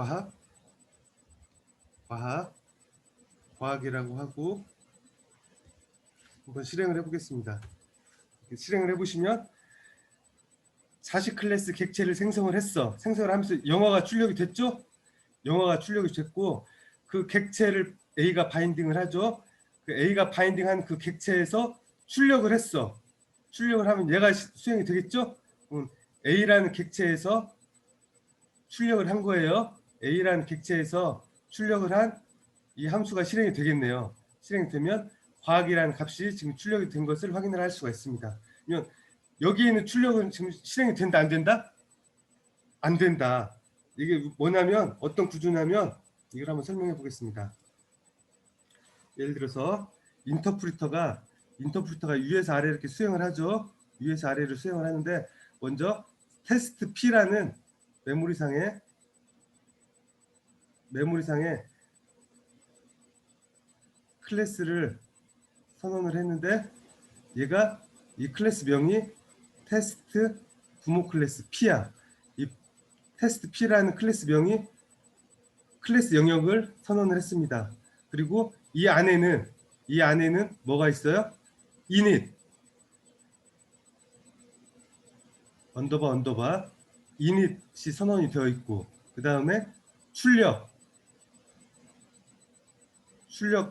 과학이라고 하고 한번 실행을 해보겠습니다. 실행을 해보시면 자식 클래스 객체를 생성을 했어. 생성을 하면서 영어가 출력이 됐죠? 영어가 출력이 됐고 그 객체를 A가 바인딩을 하죠. 그 A가 바인딩한 그 객체에서 출력을 했어. 출력을 하면 얘가 수행이 되겠죠? A라는 객체에서 출력을 한 거예요. A라는 객체에서 출력을 한 이 함수가 실행이 되겠네요. 실행이 되면 과학이라는 값이 지금 출력이 된 것을 확인을 할 수가 있습니다. 그러면 여기에 있는 출력은 지금 실행이 된다 안 된다? 안 된다. 이게 뭐냐면 어떤 구조냐면 이걸 한번 설명해 보겠습니다. 예를 들어서 인터프리터가 위에서 아래 이렇게 수행을 하죠. 위에서 아래를 수행을 하는데 먼저 테스트 P라는 메모리상에 클래스를 선언을 했는데 얘가 이 클래스 명이 테스트 부모 클래스 P야. 이 테스트 P라는 클래스 명이 클래스 영역을 선언을 했습니다. 그리고 이 안에는 뭐가 있어요? init 언더바 init이 선언이 되어 있고 그 다음에 출력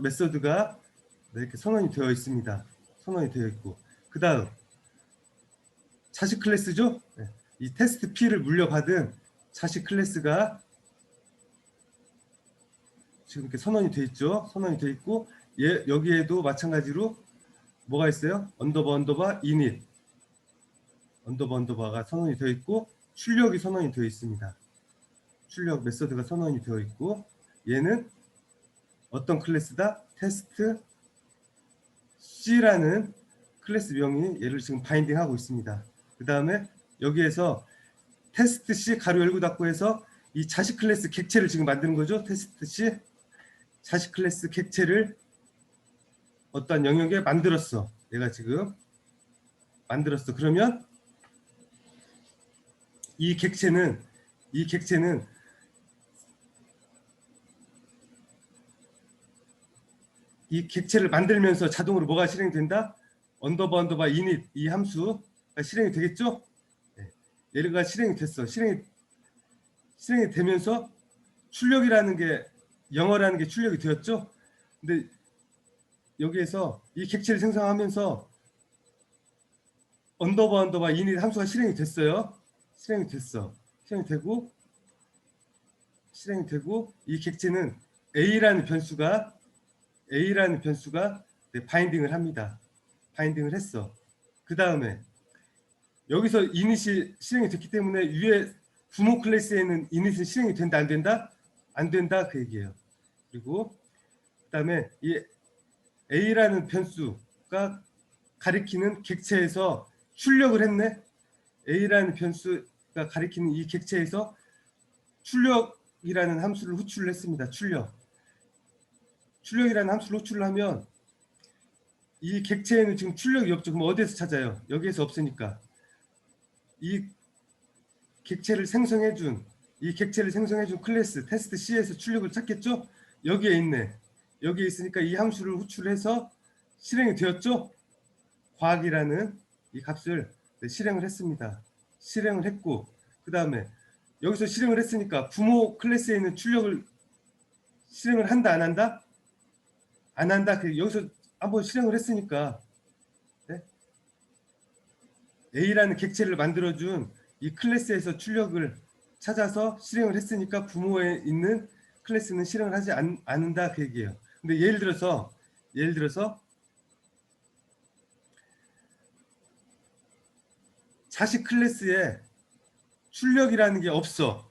메소드가 이렇게 선언이 되어 있습니다. 선언이 되어 있고 그 다음 자식 클래스죠? 이 테스트 P를 물려받은 자식 클래스가 지금 이렇게 선언이 되어 있죠. 선언이 되어 있고 여기에도 마찬가지로 뭐가 있어요? 언더바 init 언더바가 선언이 되어 있고 출력이 선언이 되어 있습니다. 출력 메소드가 선언이 되어 있고 얘는 어떤 클래스다? 테스트 C라는 클래스 명이 얘를 지금 바인딩하고 있습니다. 그 다음에 여기에서 테스트 C 가로 열고 닫고 해서 이 자식 클래스 객체를 지금 만드는 거죠. 테스트 C 자식 클래스 객체를 어떤 영역에 만들었어. 얘가 지금 만들었어. 그러면 이 객체는 이 객체를 만들면서 자동으로 뭐가 실행된다? 언더바 init 이 함수가 실행이 되겠죠? 얘가 실행이 됐어. 실행이 되면서 출력이라는 게 영어라는 게 출력이 되었죠? 근데 여기에서 이 객체를 생성하면서 언더바 init 함수가 실행이 됐어요. 실행이 되고 이 객체는 A라는 변수가 바인딩을 합니다. 바인딩을 했어. 그 다음에 여기서 이닛이 실행이 됐기 때문에 위에 부모 클래스에는 이닛은 실행이 된다 안 된다? 안 된다 그 얘기예요. 그리고 그 다음에 이 A라는 변수가 가리키는 객체에서 출력을 했네. A라는 변수가 가리키는 이 객체에서 출력이라는 함수를 호출을 했습니다. 출력이라는 함수를 호출을 하면 이 객체에는 지금 출력이 없죠. 그럼 어디에서 찾아요? 여기에서 없으니까. 이 객체를 생성해준 클래스 테스트 C에서 출력을 찾겠죠? 여기에 있네. 여기에 있으니까 이 함수를 호출해서 실행이 되었죠? 과학이라는 이 값을 실행을 했습니다. 실행을 했고 그 다음에 여기서 실행을 했으니까 부모 클래스에 있는 출력을 실행을 한다 안 한다? 안 한다. 여기서 한번 실행을 했으니까 네? A라는 객체를 만들어준 이 클래스에서 출력을 찾아서 실행을 했으니까 부모에 있는 클래스는 실행을 하지 않는다 그 얘기예요. 근데 예를 들어서 자식 클래스에 출력이라는 게 없으면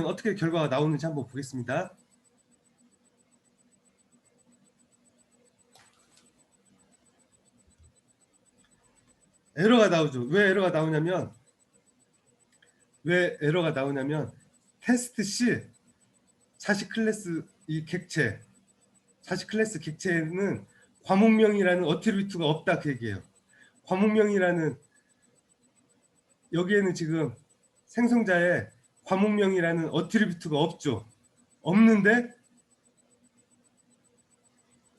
어떻게 결과가 나오는지 한번 보겠습니다. 에러가 나오죠. 왜 에러가 나오냐면 테스트 C 자식 클래스 이 객체 자식 클래스 객체에는 과목명이라는 어트리뷰트가 없다 그 얘기예요. 과목명이라는 여기에는 지금 생성자에 과목명이라는 어트리뷰트가 없죠. 없는데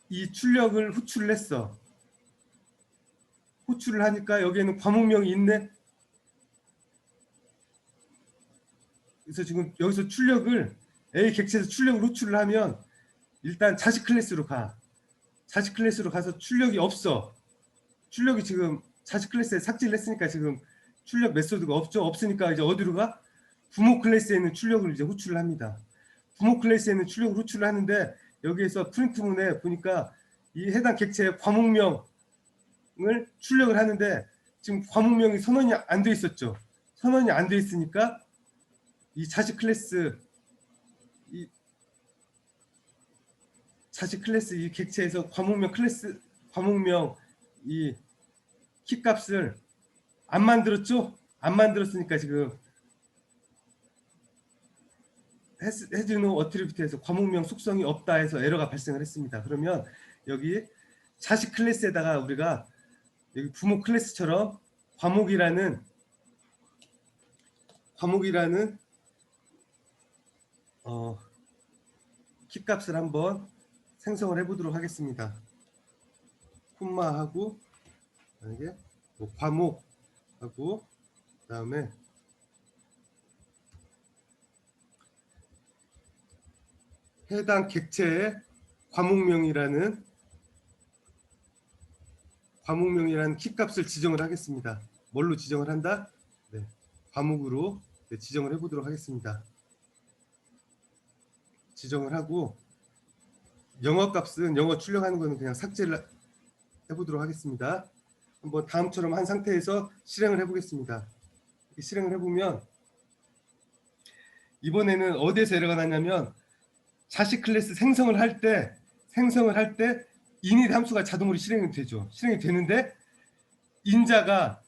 이 출력을 호출을 했어. 호출을 하니까 여기에는 과목명이 있네. 그래서 지금 여기서 출력을 A 객체에서 출력을 호출을 하면 일단 자식 클래스로 가. 자식 클래스로 가서 출력이 없어. 출력이 지금 자식 클래스에 삭제를 했으니까 지금 출력 메소드가 없죠. 없으니까 이제 어디로 가? 부모 클래스에 있는 출력을 이제 호출을 합니다. 부모 클래스에 있는 출력을 호출을 하는데 여기에서 프린트문에 보니까 이 해당 객체의 과목명을 출력을 하는데 지금 과목명이 선언이 안 돼 있었죠. 선언이 안 돼 있으니까 이 자식 클래스 이 객체에서 과목명 이 키 값을 안 만들었죠? 안 만들었으니까 지금 has no attribute에서 과목명 속성이 없다 해서 에러가 발생을 했습니다. 그러면 여기 자식 클래스에다가 우리가 여기 부모 클래스처럼 과목이라는 키 값을 한번 생성을 해보도록 하겠습니다. 콤마하고 이게 뭐 과목하고 그다음에 해당 객체의 과목명이라는 키 값을 지정을 하겠습니다. 뭘로 지정을 한다? 네, 과목으로 지정을 해보도록 하겠습니다. 지정을 하고 영어 값은 영어 출력하는 거는 그냥 삭제를 해보도록 하겠습니다. 한번 다음처럼 한 상태에서 실행을 해보겠습니다. 실행을 해보면 이번에는 어디에서 에러가 났냐면 자식 클래스 생성을 할 때 init 함수가 자동으로 실행이 되죠. 실행이 되는데 인자가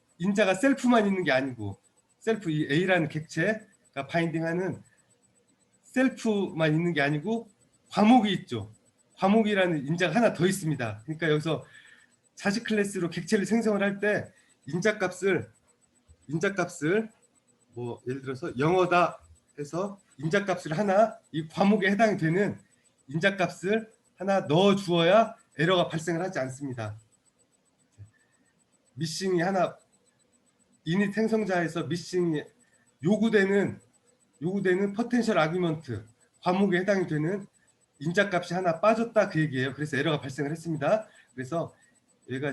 셀프만 있는 게 아니고 셀프 이 A라는 객체가 바인딩하는 셀프만 있는 게 아니고 과목이 있죠. 과목이라는 인자가 하나 더 있습니다. 그러니까 여기서 자식 클래스로 객체를 생성을 할 때 인자 값을 뭐 예를 들어서 영어다 해서 인자 값을 하나 이 과목에 해당이 되는 인자 값을 하나 넣어 주어야 에러가 발생을 하지 않습니다. 미싱이 하나 이닛 생성자에서 미싱이 요구되는 포텐셜 아규먼트 과목에 해당이 되는 인자 값이 하나 빠졌다 그 얘기예요. 그래서 에러가 발생을 했습니다. 그래서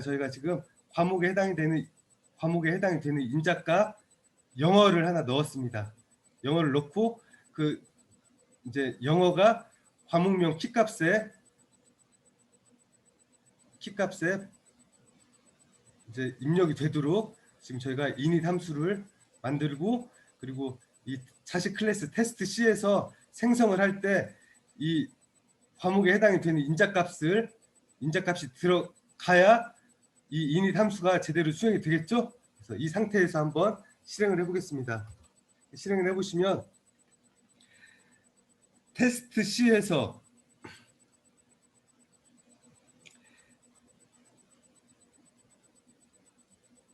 저희가 지금 과목에 해당이 되는 인자값 영어를 하나 넣었습니다. 영어를 넣고 그 이제 영어가 과목명 키 값에 이제 입력이 되도록 지금 저희가 init 함수를 만들고 그리고 이 자식 클래스 테스트 C에서 생성을 할 때 이 과목에 해당이 되는 인자값이 들어가야 이 init 함수가 제대로 수행이 되겠죠? 그래서 이 상태에서 한번 실행을 해보겠습니다. 실행을 해보시면 테스트 C에서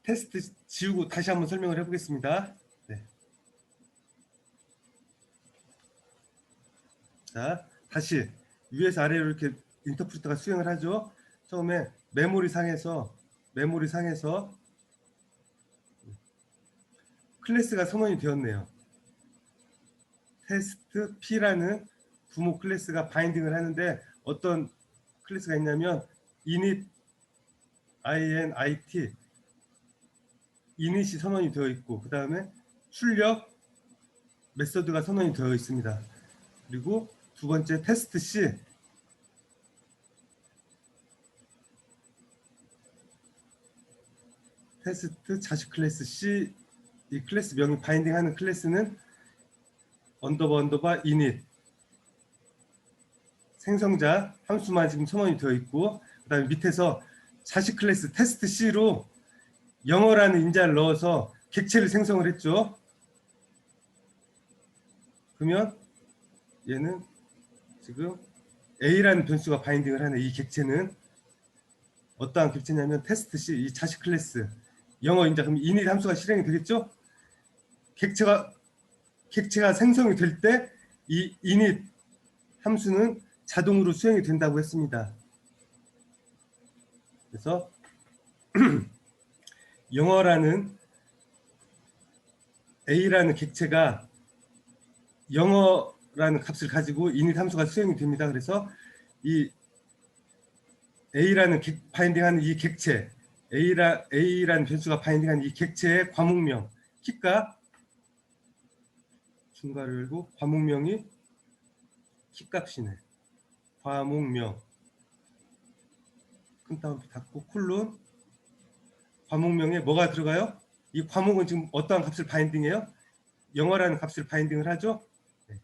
테스트 지우고 다시 한번 설명을 해보겠습니다. 네. 자, 다시 위에서 아래로 이렇게 인터프리터가 수행을 하죠. 처음에 메모리 상에서 클래스가 선언이 되었네요. 테스트 P라는 부모 클래스가 바인딩을 하는데 어떤 클래스가 있냐면 init init이 선언이 되어 있고 그 다음에 출력 메서드가 선언이 되어 있습니다. 그리고 두 번째 테스트 C 테스트 자식 클래스 C 이 클래스 명이 바인딩하는 클래스는 언더바 init 생성자 함수만 지금 선언이 되어 있고 그 다음에 밑에서 자식 클래스 테스트 C로 영어라는 인자를 넣어서 객체를 생성을 했죠. 그러면 얘는 지금 A라는 변수가 바인딩을 하는 이 객체는 어떠한 객체냐면 테스트 C 이 자식 클래스 영어 인자 그럼 init 함수가 실행이 되겠죠. 객체가 객체가 생성이 될 때 이 init 함수는 자동으로 수행이 된다고 했습니다. 그래서 영어라는 a라는 객체가 영어라는 값을 가지고 init 함수가 수행이 됩니다. 그래서 이 a라는 바인딩하는 이 객체, a라는 변수가 바인딩하는 이 객체의 과목명 키가 중괄호 열고 과목명이 키값이네. 과목명 큰 따옴표 닫고 콜론 과목명에 뭐가 들어가요? 이 과목은 지금 어떠한 값을 바인딩해요? 영어라는 값을 바인딩을 하죠. 네.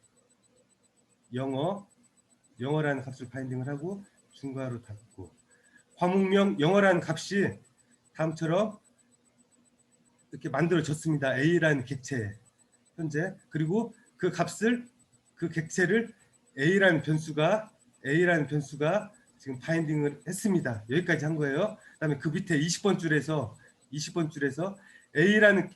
영어라는 값을 바인딩을 하고 중괄호 닫고 과목명 영어라는 값이 다음처럼 이렇게 만들어졌습니다. A라는 객체 현재. 그리고 그 값을 그 객체를 A라는 변수가 지금 바인딩을 했습니다. 여기까지 한 거예요. 그다음에 그 밑에 20번 줄에서 A라는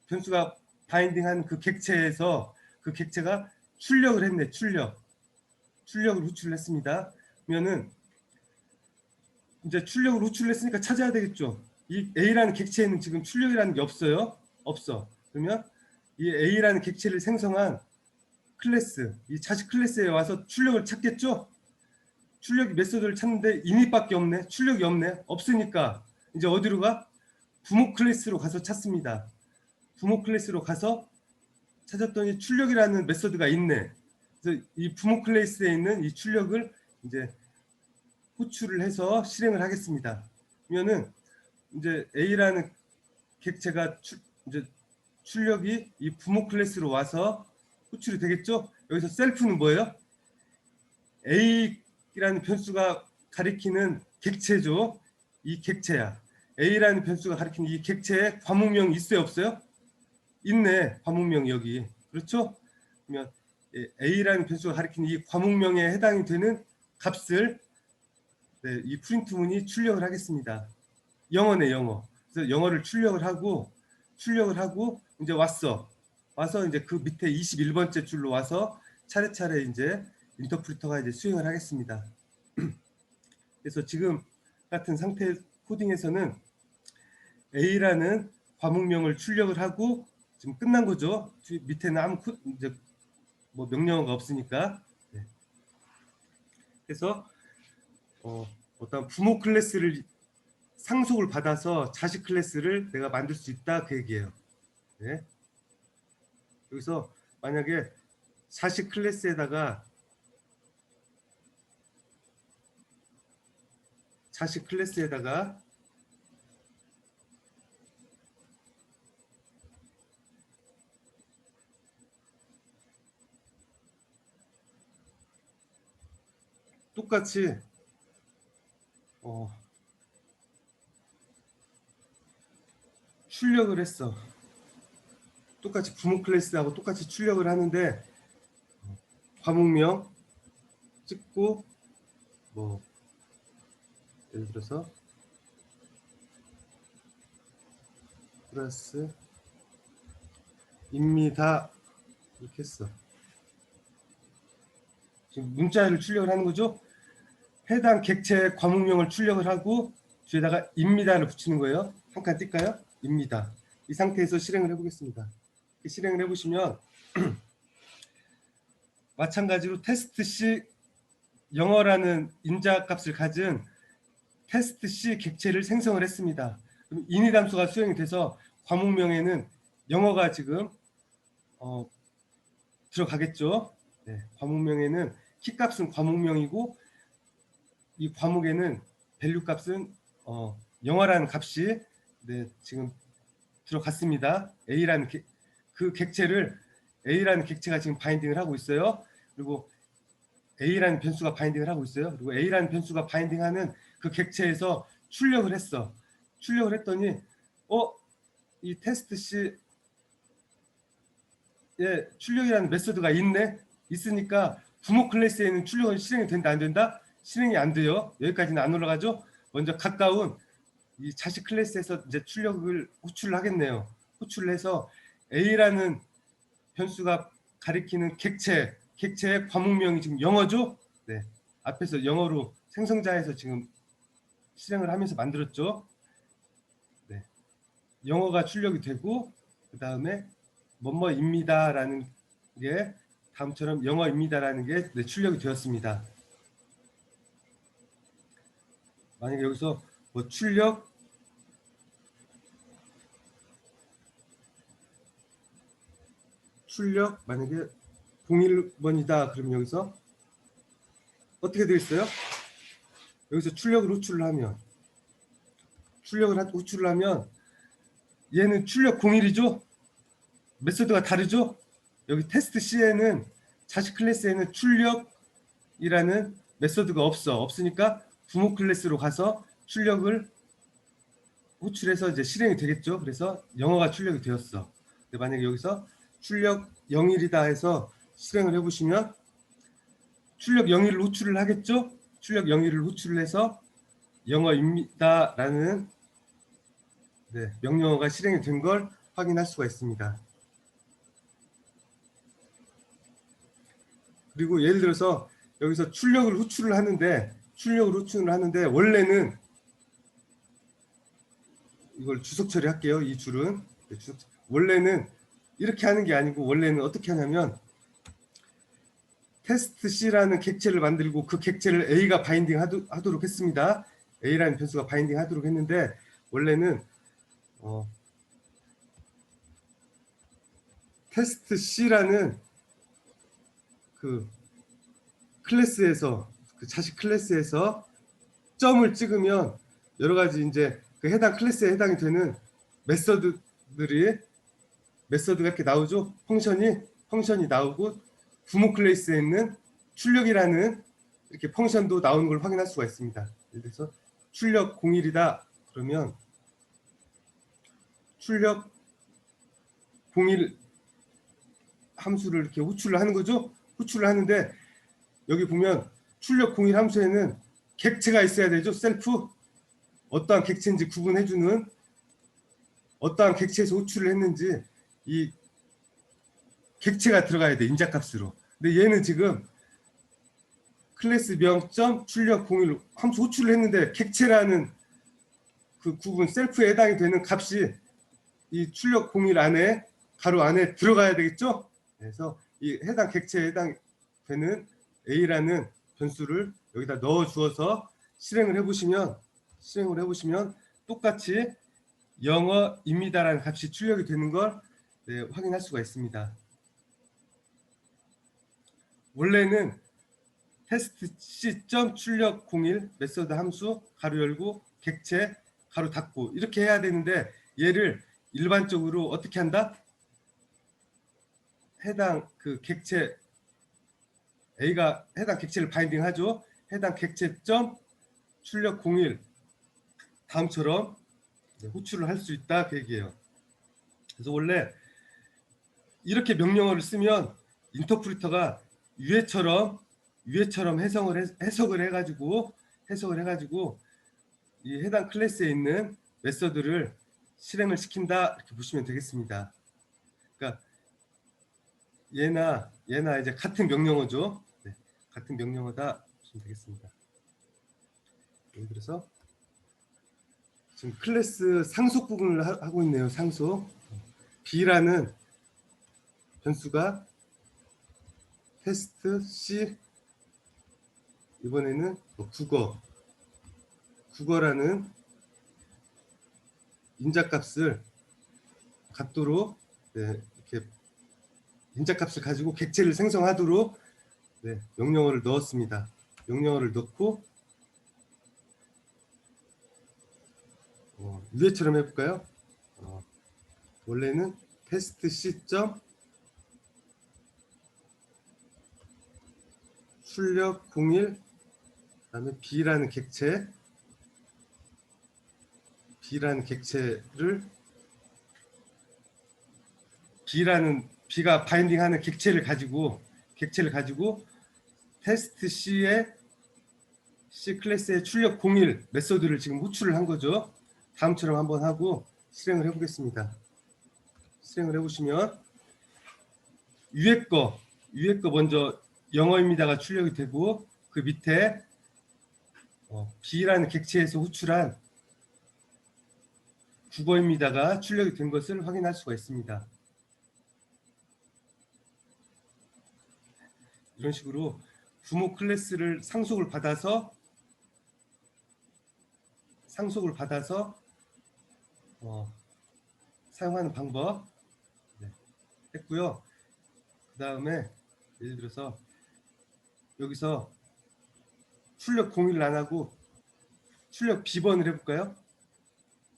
변수가 바인딩한 그 객체에서 그 객체가 출력을 했네. 출력을 호출을 했습니다. 그러면은 이제 출력을 호출을 했으니까 찾아야 되겠죠. 이 A라는 객체에는 지금 출력이라는 게 없어요. 없어. 그러면 이 A라는 객체를 생성한 클래스, 이 자식 클래스에 와서 출력을 찾겠죠. 출력 메소드를 찾는데 init밖에 없네. 출력이 없네. 없으니까 이제 어디로 가? 부모 클래스로 가서 찾습니다. 부모 클래스로 가서 찾았더니 출력이라는 메소드가 있네. 그래서 이 부모 클래스에 있는 이 출력을 이제 호출을 해서 실행을 하겠습니다. 그러면은 이제 A라는 객체가 이제 출력이 이 부모 클래스로 와서 호출이 되겠죠. 여기서 셀프는 뭐예요? A라는 변수가 가리키는 객체죠. 이 객체야. A라는 변수가 가리키는 이 객체에 과목명이 있어요, 없어요? 있네. 과목명 여기. 그렇죠? 그러면 A라는 변수가 가리키는 이 과목명에 해당이 되는 값을 이 프린트문이 출력을 하겠습니다. 영어네, 영어. 그래서 영어를 출력을 하고 이제 와서 이제 그 밑에 21번째 줄로 와서 차례차례 이제 인터프리터가 이제 수행을 하겠습니다. 그래서 지금 같은 상태 코딩에서는 A라는 과목명을 출력을 하고 지금 끝난 거죠. 밑에는 아무 이제 뭐 명령어가 없으니까. 네. 그래서 어떤 부모 클래스를 상속을 받아서 자식 클래스를 내가 만들 수 있다 그 얘기예요. 네. 여기서 만약에 자식 클래스에다가 똑같이 출력을 했어. 똑같이 부모 클래스하고 똑같이 출력을 하는데 과목명 찍고 뭐 예를 들어서 플러스 입니다 이렇게 했어. 지금 문자를 출력을 하는 거죠. 해당 객체의 과목명을 출력을 하고 뒤에다가 입니다를 붙이는 거예요. 한 칸 뛸까요? 입니다. 이 상태에서 실행을 해보겠습니다. 실행을 해보시면 마찬가지로 테스트 C 영어라는 인자값을 가진 테스트 C 객체를 생성을 했습니다. 그럼 init 함수가 수행이 돼서 과목명에는 영어가 지금 들어가겠죠. 네, 과목명에는 키값은 과목명이고 이 과목에는 밸류 값은 영어라는 값이 지금 들어갔습니다. A라는 그 객체를 A라는 객체가 지금 바인딩을 하고 있어요. 그리고 A라는 변수가 바인딩을 하고 있어요. 그리고 A라는 변수가 바인딩하는 그 객체에서 출력을 했어. 출력을 했더니 이 테스트 C에 출력이라는 메소드가 있네. 있으니까 부모 클래스에는 출력은 실행이 된다 안 된다? 실행이 안 돼요. 여기까지는 안 올라가죠. 먼저 가까운 이 자식 클래스에서 이제 출력을 호출을 하겠네요. 호출을 해서 A라는 변수가 가리키는 객체의 과목명이 지금 영어죠? 네. 앞에서 영어로 생성자에서 지금 실행을 하면서 만들었죠. 네. 영어가 출력이 되고 그 다음에 뭐뭐입니다라는 게 다음처럼 영어입니다라는 게 네, 출력이 되었습니다. 만약에 여기서 뭐 출력 만약에 01번이다 그러면 여기서 어떻게 되어 있어요? 여기서 출력을 호출을 하면 얘는 출력 01이죠? 메소드가 다르죠? 여기 테스트 C에는 자식 클래스에는 출력이라는 메소드가 없으니까 부모 클래스로 가서 출력을 호출해서 이제 실행이 되겠죠. 그래서 영어가 출력이 되었어. 근데 만약에 여기서 출력 01이다 해서 실행을 해보시면 출력 01을 호출을 하겠죠. 출력 01을 호출을 해서 영어입니다라는 네, 명령어가 실행이 된 걸 확인할 수가 있습니다. 그리고 예를 들어서 여기서 출력을 호출을 하는데 원래는 이걸 주석 처리할게요. 이 줄은 원래는 이렇게 하는 게 아니고 원래는 어떻게 하냐면 테스트 C라는 객체를 만들고 그 객체를 A가 바인딩 하도록 했습니다. A라는 변수가 바인딩 하도록 했는데 원래는 테스트 C라는 그 클래스에서 그 자식 클래스에서 점을 찍으면 여러 가지 이제 그 해당 클래스에 해당이 되는 메서드가 이렇게 나오죠. 펑션이 나오고 부모 클래스에 있는 출력이라는 이렇게 펑션도 나오는 걸 확인할 수가 있습니다. 예를 들어서 출력 01이다 그러면 출력 01 함수를 이렇게 호출을 하는 거죠. 호출을 하는데 여기 보면 출력 01 함수에는 객체가 있어야 되죠. 셀프 어떠한 객체인지 구분해주는 어떠한 객체에서 호출을 했는지 이 객체가 들어가야 돼. 인자값으로. 근데 얘는 지금 클래스 명점 출력 01 함수 호출을 했는데 객체라는 그 구분 셀프에 해당이 되는 값이 이 출력 01 안에 가로 안에 들어가야 되겠죠. 그래서 이 해당 객체에 해당되는 A라는 변수를 여기다 넣어 주어서 실행을 해보시면 똑같이 영어입니다라는 값이 출력이 되는 걸 네, 확인할 수가 있습니다. 원래는 테스트 C 출력 01 메서드 함수 가로 열고 객체 가로 닫고 이렇게 해야 되는데 얘를 일반적으로 어떻게 한다? 해당 그 객체 A가 해당 객체를 바인딩하죠. 해당 객체 출력 01 다음처럼 호출을 할 수 있다 그 얘기예요. 그래서 원래 이렇게 명령어를 쓰면 인터프리터가 위에처럼 해석을 해가지고 이 해당 클래스에 있는 메서드를 실행을 시킨다 이렇게 보시면 되겠습니다. 그러니까 얘나 이제 같은 명령어죠. 네, 같은 명령어다 보시면 되겠습니다. 예를 들어서 지금 클래스 상속 부분을 하고 있네요. 상속 B라는 변수가 테스트 C 이번에는 국어라는 인자값을 갖도록 네, 이렇게 인자값을 가지고 객체를 생성하도록 네, 명령어를 넣었습니다. 명령어를 넣고 위에처럼 해볼까요? 원래는 테스트 C 출력 01 그다음에 B라는 객체를 B가 바인딩하는 객체를 가지고 테스트 C의 C 클래스의 출력 01 메소드를 지금 호출을 한 거죠. 다음처럼 한번 하고 실행을 해보겠습니다. 실행을 해보시면 위에 거 먼저 영어입니다가 출력이 되고 그 밑에 B라는 객체에서 호출한 국어입니다가 출력이 된 것을 확인할 수가 있습니다. 이런 식으로 부모 클래스를 상속을 받아서 사용하는 방법 했고요. 그 다음에 예를 들어서 여기서 출력 공유를 안 하고 출력 비번을 해볼까요?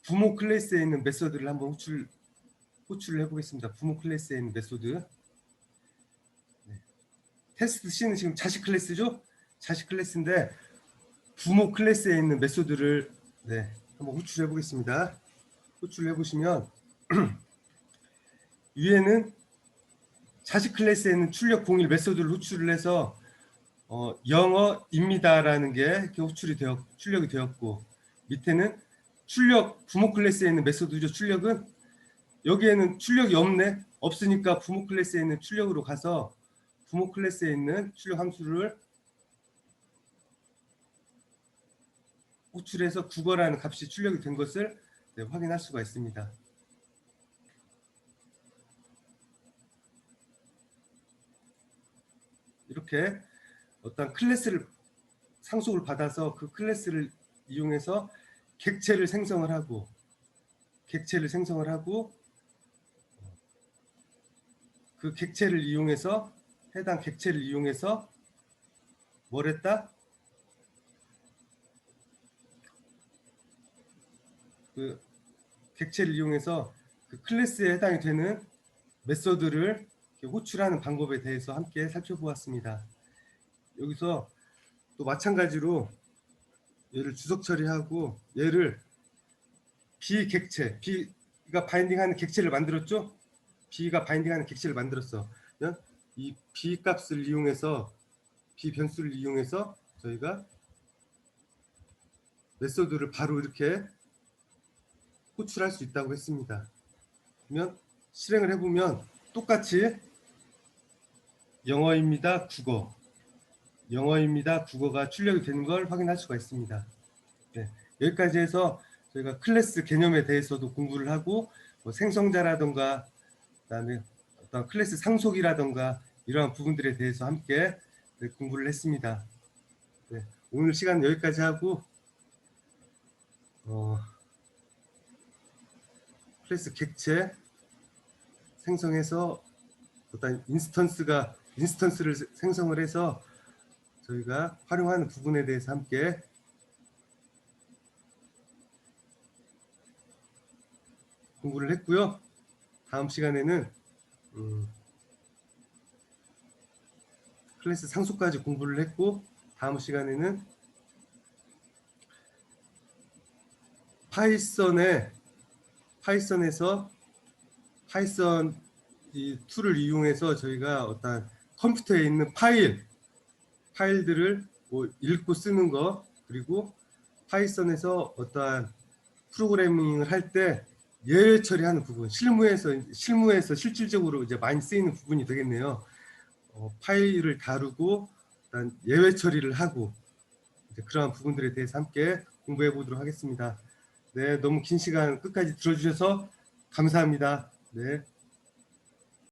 부모 클래스에 있는 메소드를 한번 호출을 해보겠습니다. 부모 클래스에 있는 메소드. 테스트 C는 지금 자식 클래스죠? 자식 클래스인데 부모 클래스에 있는 메소드를 한번 호출해 보겠습니다. 호출을 해보시면 위에는 자식 클래스에 있는 출력 01 메소드를 호출을 해서 영어입니다라는 게 이렇게 출력이 되었고 밑에는 출력 부모 클래스에 있는 메소드죠. 출력은 여기에는 출력이 없으니까 부모 클래스에 있는 출력으로 가서 부모 클래스에 있는 출력 함수를 호출해서 국어라는 값이 출력이 된 것을 확인할 수가 있습니다. 이렇게 어떤 클래스를 상속을 받아서 그 클래스를 이용해서 객체를 생성을 하고 그 객체를 이용해서 해당 객체를 이용해서 뭘 했다? 그 객체를 이용해서 그 클래스에 해당이 되는 메소드를 호출하는 방법에 대해서 함께 살펴보았습니다. 여기서 또 마찬가지로 얘를 주석 처리하고 얘를 비객체, B가 바인딩하는 객체를 만들었죠? B가 바인딩하는 객체를 만들었어. 이 B 값을 이용해서 B 변수를 이용해서 저희가 메소드를 바로 이렇게 호출할 수 있다고 했습니다. 그러면 실행을 해보면 똑같이 영어입니다, 국어가 출력이 되는 걸 확인할 수가 있습니다. 여기까지 해서 저희가 클래스 개념에 대해서도 공부를 하고 생성자라던가 그다음에 어떤 클래스 상속이라던가 이러한 부분들에 대해서 함께 공부를 했습니다. 오늘 시간 여기까지 하고 클래스 객체 생성해서 어떤 인스턴스를 생성을 해서 저희가 활용하는 부분에 대해서 함께 공부를 했고요. 다음 시간에는 클래스 상속까지 공부를 했고 다음 시간에는 파이썬에서 파이썬 이 툴을 이용해서 저희가 어떤 컴퓨터에 있는 파일들을 읽고 쓰는 거 그리고 파이썬에서 어떠한 프로그래밍을 할 때 예외 처리하는 부분 실무에서 실질적으로 이제 많이 쓰이는 부분이 되겠네요. 파일을 다루고 일단 예외 처리를 하고 그러한 부분들에 대해서 함께 공부해 보도록 하겠습니다. 네, 너무 긴 시간 끝까지 들어주셔서 감사합니다. 네.